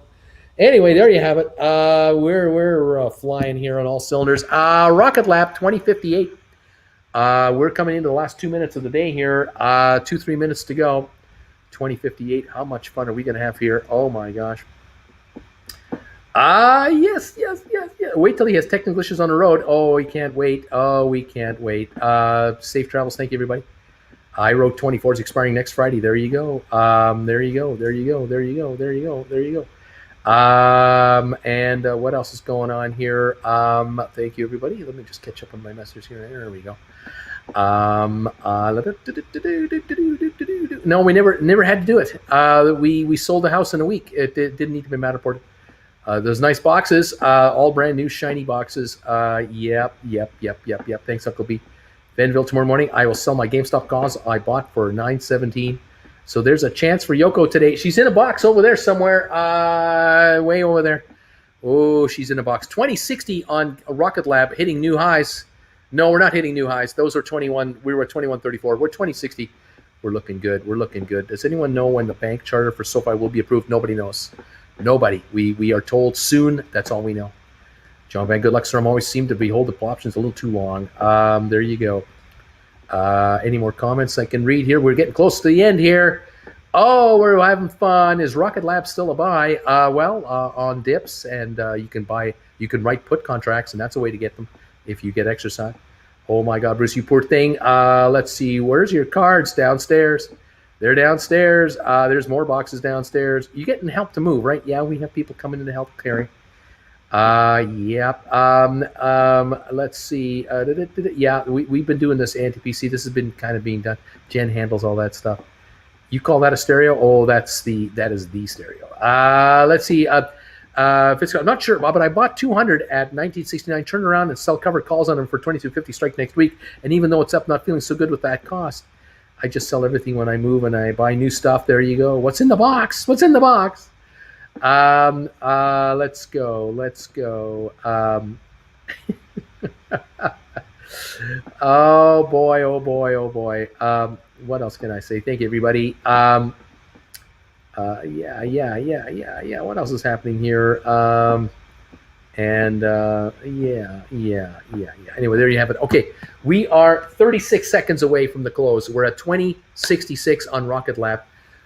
Anyway, there you have it. We're flying here on all cylinders. Rocket Lab 2058. We're coming into the last 2 minutes of the day here. 2-3 minutes to go. 2058. How much fun are we going to have here? Oh my gosh. Yes. Wait till he has technical issues on the road. Oh, we can't wait. Safe travels. Thank you, everybody. I wrote 24 is expiring next Friday. There you go. There you go. And what else is going on here? Thank you, everybody. Let me just catch up on my messages here. There we go. No, we never had to do it. We sold the house in a week. It didn't need to be Matterport. Those nice boxes, all brand new shiny boxes. Yep. Thanks, Uncle B. Benville tomorrow morning. I will sell my GameStop calls I bought for $9.17. So there's a chance for Yoko today. She's in a box over there somewhere, way over there. Oh, she's in a box. 2060 on Rocket Lab, hitting new highs. No, we're not hitting new highs. Those are 21. We were at 2134. We're 2060. We're looking good. Does anyone know when the bank charter for SoFi will be approved? Nobody knows. Nobody. We are told soon. That's all we know. John Van Goodluckstrom always seemed to be hold the options a little too long. There you go. Any more comments I can read here? We're getting close to the end here. Oh, we're having fun. Is Rocket Lab still a buy? On dips, and you can write put contracts, and that's a way to get them if you get exercise. Oh my God, Bruce, you poor thing. Let's see. Where's your cards? Downstairs. They're downstairs. There's more boxes downstairs. You getting help to move, right? Yeah, we have people coming in to help carry. Yep. Let's see. Yeah, we've been doing this anti-PC. This has been kind of being done. Jen handles all that stuff. You call that a stereo? Oh, that is the stereo. Let's see. I'm not sure, Bob, but I bought 200 at 1969. Turn around and sell covered calls on them for 22.50 strike next week. And even though it's up, not feeling so good with that cost. I just sell everything when I move and I buy new stuff. There you go. What's in the box? Let's go. Oh boy, oh boy, oh boy. What else can I say? Thank you, everybody. Yeah. What else is happening here? Yeah. Anyway, there you have it. Okay, we are 36 seconds away from the close. We're at 2066 on Rocket Lab.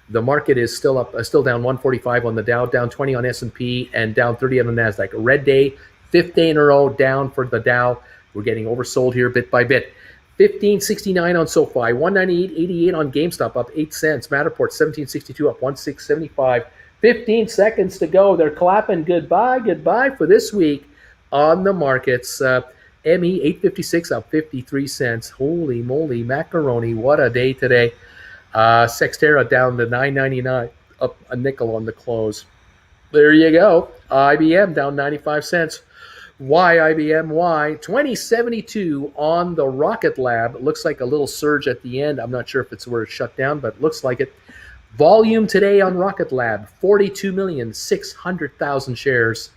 The market is still up, still down 145 on the Dow, down 20 on S&P, and down 30 on the Nasdaq. A red day, fifth day in a row down for the Dow. We're getting oversold here bit by bit. 1569 on SoFi, 198.88 on GameStop, up 8 cents. Matterport 1762 up 1675. 15 seconds to go. They're clapping goodbye for this week on the markets. ME 856 up 53 cents. Holy moly, macaroni! What a day today. Sixterra down to 9.99, up a nickel on the close. There you go. IBM down 95 cents. Why IBM? Why? 2072 on the Rocket Lab. It looks like a little surge at the end. I'm not sure if it's where it shut down, but it looks like it. Volume today on Rocket Lab, 42,600,000 shares.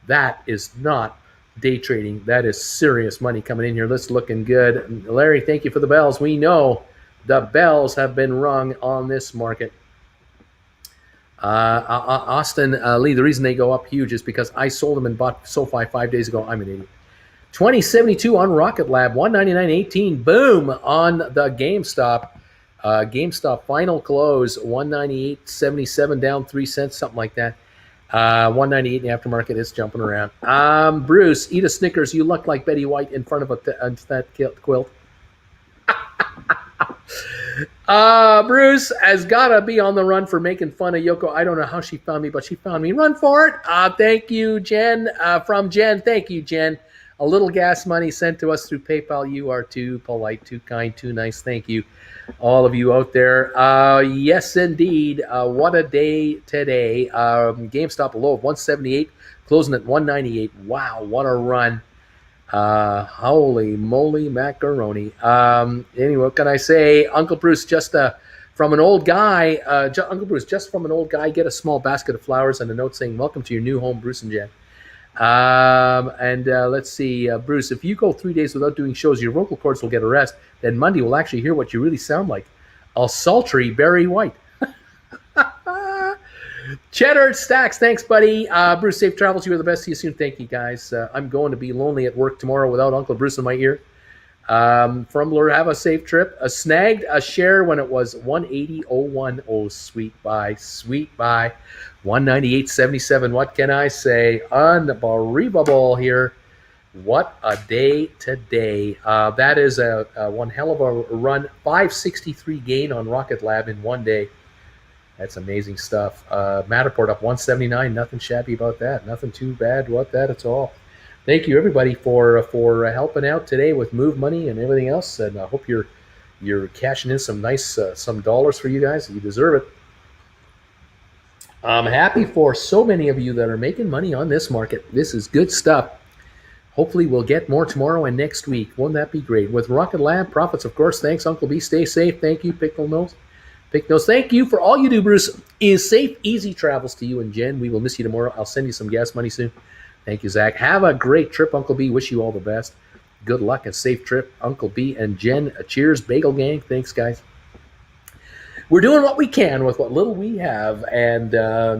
That is not day trading. That is serious money coming in here. That's looking good. Larry, thank you for the bells. We know the bells have been rung on this market. Austin Lee, the reason they go up huge is because I sold them and bought SoFi 5 days ago. I'm an idiot. 2072 on Rocket Lab, 199.18. Boom on the GameStop. GameStop final close, 198.77, down 3 cents, something like that. 198 in the aftermarket is jumping around. Bruce, eat a Snickers. You look like Betty White in front of a fat quilt. Bruce has got to be on the run for making fun of Yoko. I don't know how she found me, but she found me. Run for it. Thank you, Jen. From Jen. Thank you, Jen. A little gas money sent to us through PayPal. You are too polite, too kind, too nice. Thank you, all of you out there. Yes, indeed. What a day today. GameStop low of 178, closing at 198. Wow, what a run. Holy moly macaroni. Anyway, what can I say? Uncle Bruce, just from an old guy, Uncle Bruce, just from an old guy, get a small basket of flowers and a note saying, welcome to your new home, Bruce and Jen. Let's see, Bruce, if you go 3 days without doing shows, your vocal cords will get a rest. Then Monday we'll actually hear what you really sound like. A sultry Barry White. Cheddar Stacks, thanks, buddy. Bruce, safe travels. You are the best. See you soon. Thank you, guys. I'm going to be lonely at work tomorrow without Uncle Bruce in my ear. Frumbler, have a safe trip. Snagged a share when it was 180.01. Oh, sweet buy. 198.77. What can I say? Unbelievable here. What a day today. That is a one hell of a run. 563 gain on Rocket Lab in 1 day. That's amazing stuff. Matterport up 179. Nothing shabby about that. Nothing too bad about that at all. Thank you, everybody, for helping out today with Move Money and everything else. And I hope you're cashing in some nice some dollars for you guys. You deserve it. I'm happy for so many of you that are making money on this market. This is good stuff. Hopefully we'll get more tomorrow and next week. Won't that be great? With Rocket Lab profits, of course. Thanks, Uncle B. Stay safe. Thank you, Pickle Nose. Thank you for all you do, Bruce. Is safe, easy travels to you and Jen. We will miss you tomorrow. I'll send you some gas money soon. Thank you, Zach. Have a great trip, Uncle B. Wish you all the best. Good luck and safe trip, Uncle B and Jen. Cheers, Bagel Gang. Thanks, guys. We're doing what we can with what little we have, and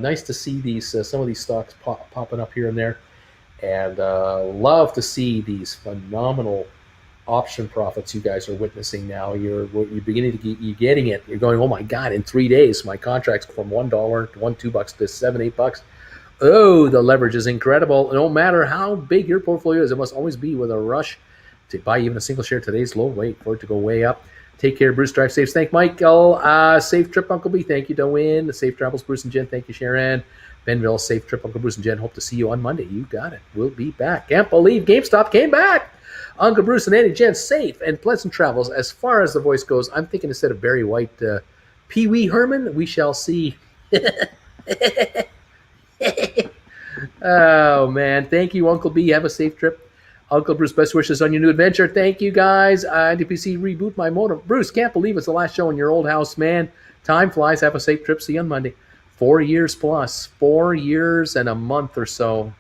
nice to see these some of these stocks popping up here and there, and love to see these phenomenal option profits you guys are witnessing now. You're beginning to you're getting it. You're going, oh my God! In 3 days, my contract's from $1 to $2 to $7, $8. Oh, the leverage is incredible. No matter how big your portfolio is, it must always be with a rush to buy even a single share. Today's low. Wait for it to go way up. Take care, Bruce. Drive safe. Thank Michael. Safe trip, Uncle B. Thank you, Dwayne. Safe travels, Bruce and Jen. Thank you, Sharon. Benville, safe trip, Uncle Bruce and Jen. Hope to see you on Monday. You got it. We'll be back. Can't believe GameStop came back. Uncle Bruce and Annie Jen, safe and pleasant travels. As far as the voice goes, I'm thinking instead of Barry White, Pee Wee Herman, we shall see. Oh, man. Thank you, Uncle B. Have a safe trip. Uncle Bruce, best wishes on your new adventure. Thank you, guys. NDPC, reboot my motor. Bruce, can't believe it's the last show in your old house, man. Time flies. Have a safe trip. See you on Monday. 4 years plus. 4 years and a month or so.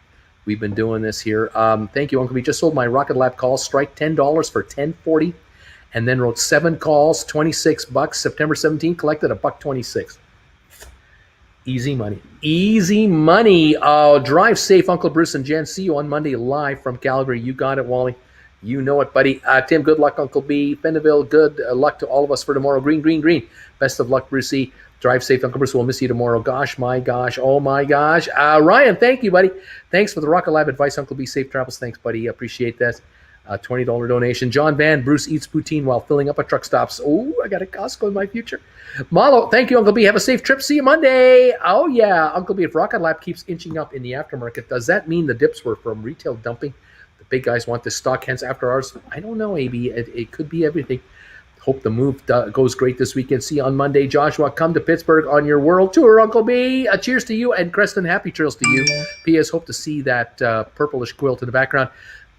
We've been doing this here. Thank you, Uncle B. Just sold my Rocket Lab call strike, $10 for $10.40, and then wrote 7 calls, $26. September 17th, collected $1.26. Easy money. Easy money. Drive safe, Uncle Bruce and Jen. See you on Monday live from Calgary. You got it, Wally. You know it, buddy. Tim, good luck, Uncle B. Fenneville, good luck to all of us for tomorrow. Green, green, green. Best of luck, Brucey. Drive safe, Uncle Bruce. We'll miss you tomorrow. Gosh, my gosh. Oh, my gosh. Ryan, thank you, buddy. Thanks for the Rocket Lab advice, Uncle B. Safe travels. Thanks, buddy. Appreciate that. $20 donation. John Van, Bruce eats poutine while filling up at truck stops. Oh, I got a Costco in my future. Malo, thank you, Uncle B. Have a safe trip. See you Monday. Oh, yeah. Uncle B, if Rocket Lab keeps inching up in the aftermarket, does that mean the dips were from retail dumping? The big guys want this stock, hence after ours. I don't know, AB. It could be everything. Hope the move goes great this weekend. See you on Monday. Joshua, come to Pittsburgh on your world tour, Uncle B. Cheers to you. And Creston, happy trails to you. P.S. Hope to see that purplish quilt in the background.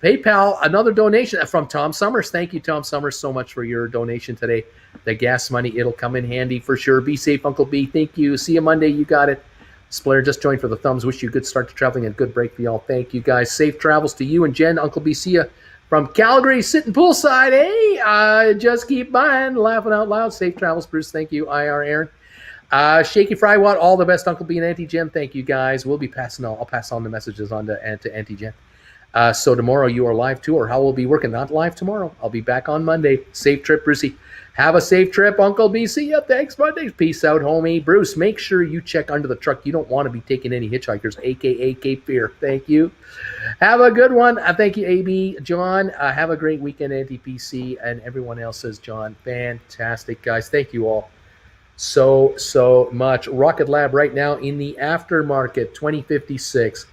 PayPal, another donation from Tom Summers. Thank you, Tom Summers, so much for your donation today. The gas money, it'll come in handy for sure. Be safe, Uncle B. Thank you. See you Monday. You got it. Splair just joined for the thumbs. Wish you a good start to traveling and good break for y'all. Thank you, guys. Safe travels to you and Jen. Uncle B, see you from Calgary, sitting poolside. Hey, just keep buying, laughing out loud. Safe travels, Bruce. Thank you, IR Aaron. Shaky Frywat, all the best, Uncle B and Auntie Jen. Thank you, guys. We'll be passing on. I'll pass on the messages on to Auntie Jen. So tomorrow you are live too, or how we'll be working. Not live tomorrow. I'll be back on Monday. Safe trip, Brucey. Have a safe trip, Uncle B. See ya. Thanks, Monday. Peace out, homie. Bruce, make sure you check under the truck. You don't want to be taking any hitchhikers, a.k.a. Cape Fear. Thank you. Have a good one. Thank you, AB. John, have a great weekend, Anti-PC. And everyone else says, John, fantastic, guys. Thank you all so much. Rocket Lab right now in the aftermarket, 2056.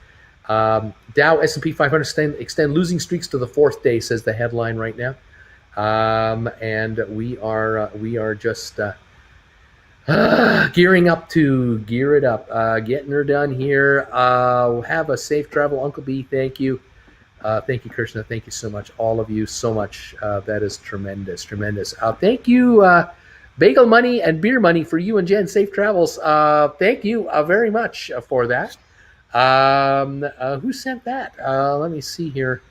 Dow S&P 500 extend losing streaks to the 4th day, says the headline right now. And we are just gearing up to gear it up, getting her done here. Have a safe travel, Uncle B. Thank you. Thank you, Krishna. Thank you so much, all of you, so much. That is tremendous. Thank you, bagel money and beer money for you and Jen. Safe travels. Thank you very much for that. Who sent that? Let me see here.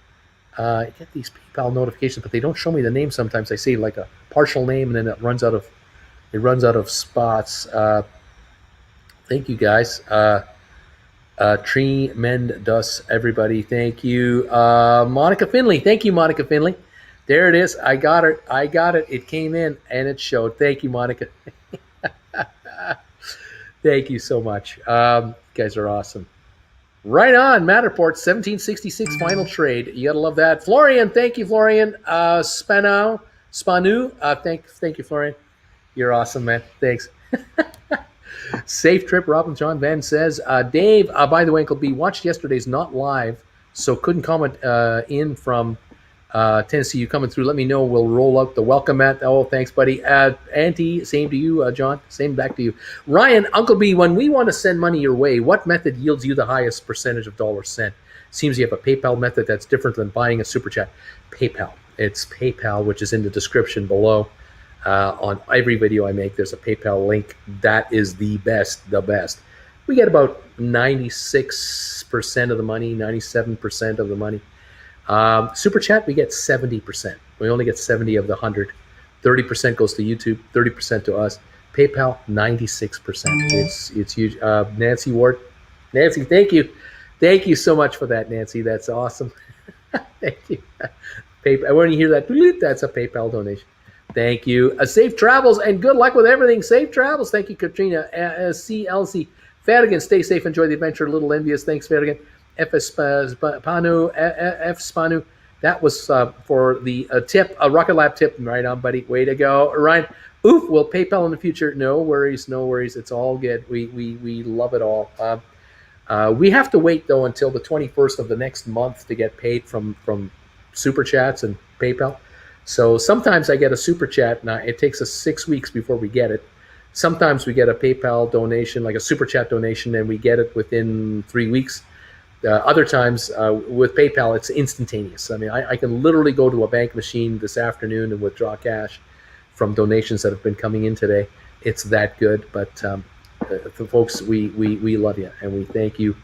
I get these PayPal notifications, but they don't show me the name. Sometimes I see like a partial name, and then it runs out of spots. Thank you, guys. Tremendous, everybody. Thank you, Monica Finley. Thank you, Monica Finley. There it is. I got it. It came in and it showed. Thank you, Monica. Thank you so much. You guys are awesome. Right on, Matterport, 1766 final trade. You gotta love that. Florian, thank you, Florian. Spanu, thank you, Florian. You're awesome, man. Thanks. Safe trip, Robin John Van says. Dave, by the way, Uncle B, watched yesterday's not live, so couldn't comment in from Tennessee. You coming through? Let me know. We'll roll out the welcome mat. Oh, thanks, buddy. Auntie, same to you, John. Same back to you. Ryan, Uncle B, when we want to send money your way, what method yields you the highest percentage of dollars sent? Seems you have a PayPal method that's different than buying a super chat. PayPal. It's PayPal, which is in the description below. On every video I make, there's a PayPal link. That is the best. We get about 96% of the money, 97% of the money. Super chat, we get 70%. We only get 70 of the 100. 30% goes to YouTube, 30% to us. PayPal, 96%. It's huge. Nancy Ward, Nancy, thank you so much for that, Nancy. That's awesome. Thank you. PayPal. When you hear that, that's a PayPal donation. Thank you. Safe travels and good luck with everything. Safe travels. Thank you, Katrina. CLC. Farragon, stay safe. Enjoy the adventure. A little envious. Thanks, Farragon. F Spanu. That was for the tip, a Rocket Lab tip. Right on, buddy. Way to go, Ryan. Oof. Will PayPal in the future? No worries. It's all good. We love it all. We have to wait though until the 21st of the next month to get paid from super chats and PayPal. So sometimes I get a super chat. Now it takes us 6 weeks before we get it. Sometimes we get a PayPal donation, like a super chat donation, and we get it within 3 weeks. Other times with PayPal, it's instantaneous. I mean, I can literally go to a bank machine this afternoon and withdraw cash from donations that have been coming in today. It's that good. But for folks, we love you and we thank you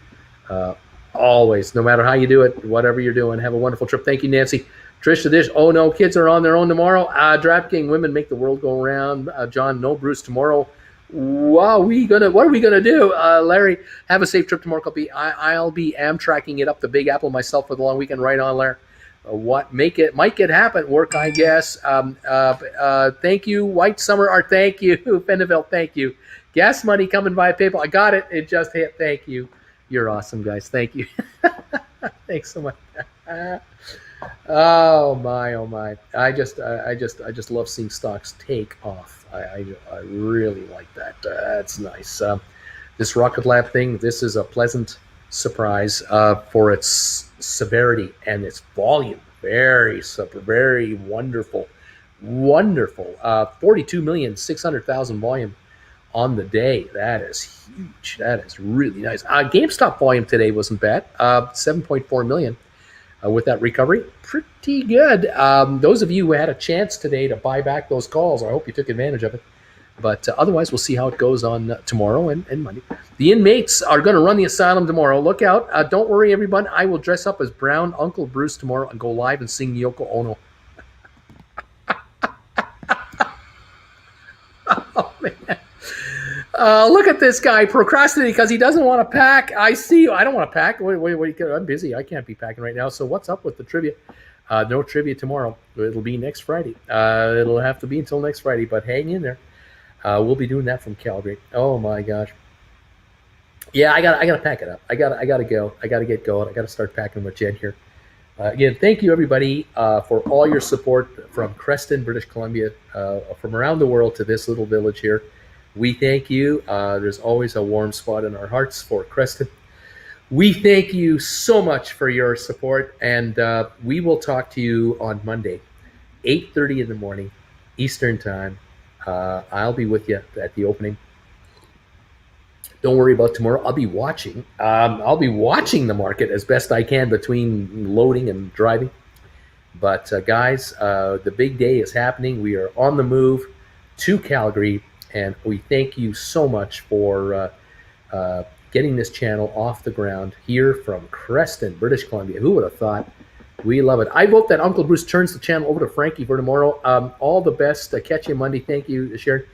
Always, no matter how you do it, whatever you're doing, have a wonderful trip. Thank you, Nancy. Trish the Dish. Oh no, kids are on their own tomorrow. DraftKings women make the world go round. John, no Bruce tomorrow. Wow, what are we gonna do? Larry, have a safe trip tomorrow. I'll be Amtrakking it up the Big Apple myself for the long weekend. Right on, Larry. What might it happen? Work, I guess. Thank you, White Summer Art. Thank you, Fenneville. Thank you. Gas money coming via PayPal. I got it. It just hit. Thank you. You're awesome, guys. Thank you. Thanks so much. Oh my, oh my! I just love seeing stocks take off. I really like that. That's nice. This Rocket Lab thing. This is a pleasant surprise for its severity and its volume. Very wonderful, wonderful. 42,600,000 volume on the day. That is huge. That is really nice. GameStop volume today wasn't bad. 7.4 million with that recovery. Pretty good. Those of you who had a chance today to buy back those calls, I hope you took advantage of it. But otherwise, we'll see how it goes on tomorrow and Monday. The inmates are going to run the asylum tomorrow. Look out. Don't worry, everyone. I will dress up as Brown Uncle Bruce tomorrow and go live and sing Yoko Ono. Oh, man. Look at this guy procrastinating because he doesn't want to pack. I see you. I don't want to pack. Wait, I'm busy. I can't be packing right now. So what's up with the trivia? No trivia tomorrow. It'll be next Friday. It'll have to be until next Friday, but hang in there. We'll be doing that from Calgary. Oh my gosh. Yeah, I gotta pack it up. I gotta go. I gotta get going. I gotta start packing with Jen here. Again, thank you everybody for all your support from Creston, British Columbia, from around the world to this little village here. We thank you. There's always a warm spot in our hearts for Creston. We thank you so much for your support, and we will talk to you on Monday, 8:30 in the morning, Eastern Time. I'll be with you at the opening. Don't worry about tomorrow. I'll be watching. I'll be watching the market as best I can between loading and driving. But guys, the big day is happening. We are on the move to Calgary, and we thank you so much for getting this channel off the ground here from Creston, British Columbia. Who would have thought? We love it. I vote that Uncle Bruce turns the channel over to Frankie for tomorrow. All the best. Catch you Monday. Thank you, Sharon.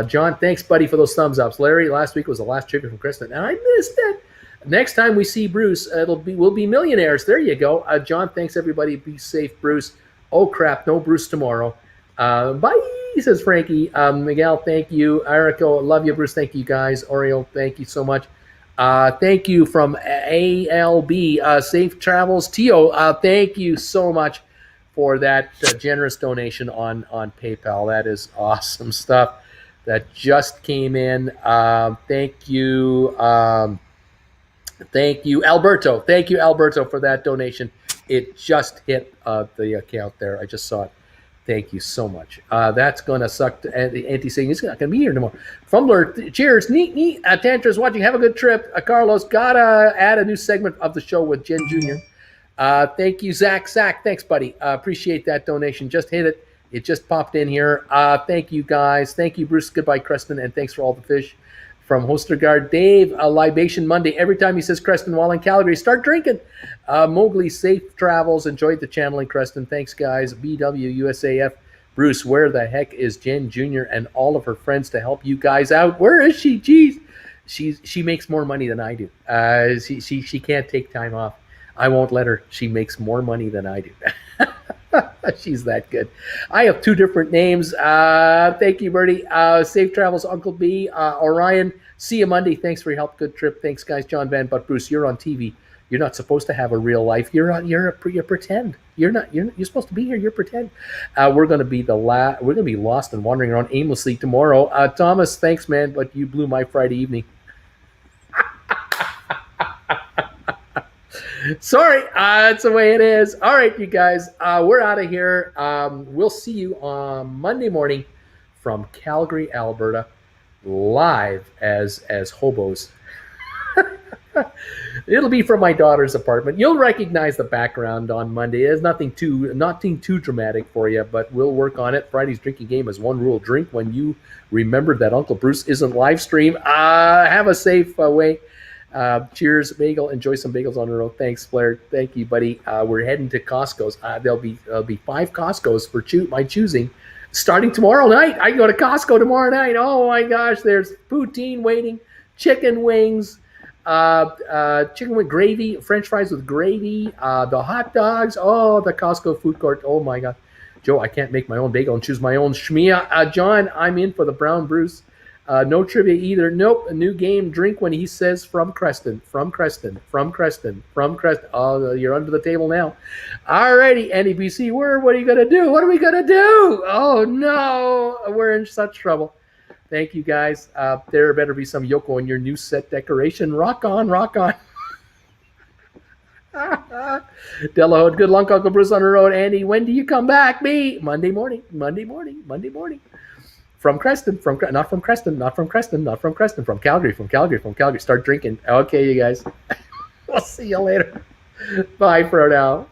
John, thanks, buddy, for those thumbs ups. Larry, last week was the last tribute from Creston, and I missed it. Next time we see Bruce, we'll be millionaires. There you go. John, thanks, everybody. Be safe, Bruce. Oh, crap. No Bruce tomorrow. Bye, says Frankie. Miguel, thank you. Erico, love you, Bruce. Thank you, guys. Oreo, thank you so much. Thank you from ALB, Safe Travels. Tio, thank you so much for that generous donation on PayPal. That is awesome stuff. That just came in. Thank you. Thank you, Alberto. Thank you, Alberto, for that donation. It just hit the account there. I just saw it. Thank you so much. That's going to suck. Auntie saying he's not going to be here tomorrow. Fumbler, cheers. Neat. Tantra's watching. Have a good trip. Carlos, got to add a new segment of the show with Jen Jr. Thank you, Zach. Thanks, buddy. Appreciate that donation. Just hit it. It just popped in here. Thank you, guys. Thank you, Bruce. Goodbye, Creston. And thanks for all the fish. From Hostergaard, Dave, a libation Monday. Every time he says Creston while in Calgary, start drinking. Mowgli, safe travels. Enjoyed the channel in Creston. Thanks, guys. BW, USAF. Bruce, where the heck is Jen Jr. and all of her friends to help you guys out? Where is she? Jeez. She makes more money than I do. She can't take time off. I won't let her. She makes more money than I do. She's that good. I have two different names. Thank you, Bertie. Safe travels, Uncle B. Orion, see you Monday. Thanks for your help. Good trip. Thanks, guys. John Van, but Bruce, you're on TV. You're not supposed to have a real life. You're pretend. You're supposed to be here. You're pretend. We're gonna be lost and wandering around aimlessly tomorrow. Thomas, thanks, man, but you blew my Friday evening. Sorry, that's the way it is. All right, you guys, we're out of here. We'll see you on Monday morning from Calgary, Alberta, live as hobos. It'll be from my daughter's apartment. You'll recognize the background on Monday. There's nothing too dramatic for you, but we'll work on it. Friday's drinking game is one rule: drink when you remember that Uncle Bruce isn't live stream. Have a safe way. Cheers, bagel. Enjoy some bagels on the road. Thanks, Blair. Thank you, buddy. We're heading to Costco's. There'll be 5 Costco's for my choosing, starting tomorrow night. I can go to Costco tomorrow night. Oh my gosh, there's poutine waiting, chicken wings, chicken with gravy, French fries with gravy, the hot dogs. Oh, the Costco food court. Oh my god, Joe, I can't make my own bagel and choose my own shmia. John, I'm in for the brown Bruce. No trivia either. Nope. A new game. Drink when he says from Creston. From Creston. From Creston. From Creston. Oh, you're under the table now. Alrighty, NEBC Word. What are you gonna do? What are we gonna do? Oh no, we're in such trouble. Thank you guys. There better be some Yoko in your new set decoration. Rock on, rock on. Delahood, good luck, Uncle Bruce on the road. Andy, when do you come back? Me, Monday morning. Monday morning. Monday morning. From Creston, not from Creston, not from Creston, not from Creston, from Calgary, from Calgary, from Calgary. Start drinking. Okay, you guys. We'll see you later. Bye for now.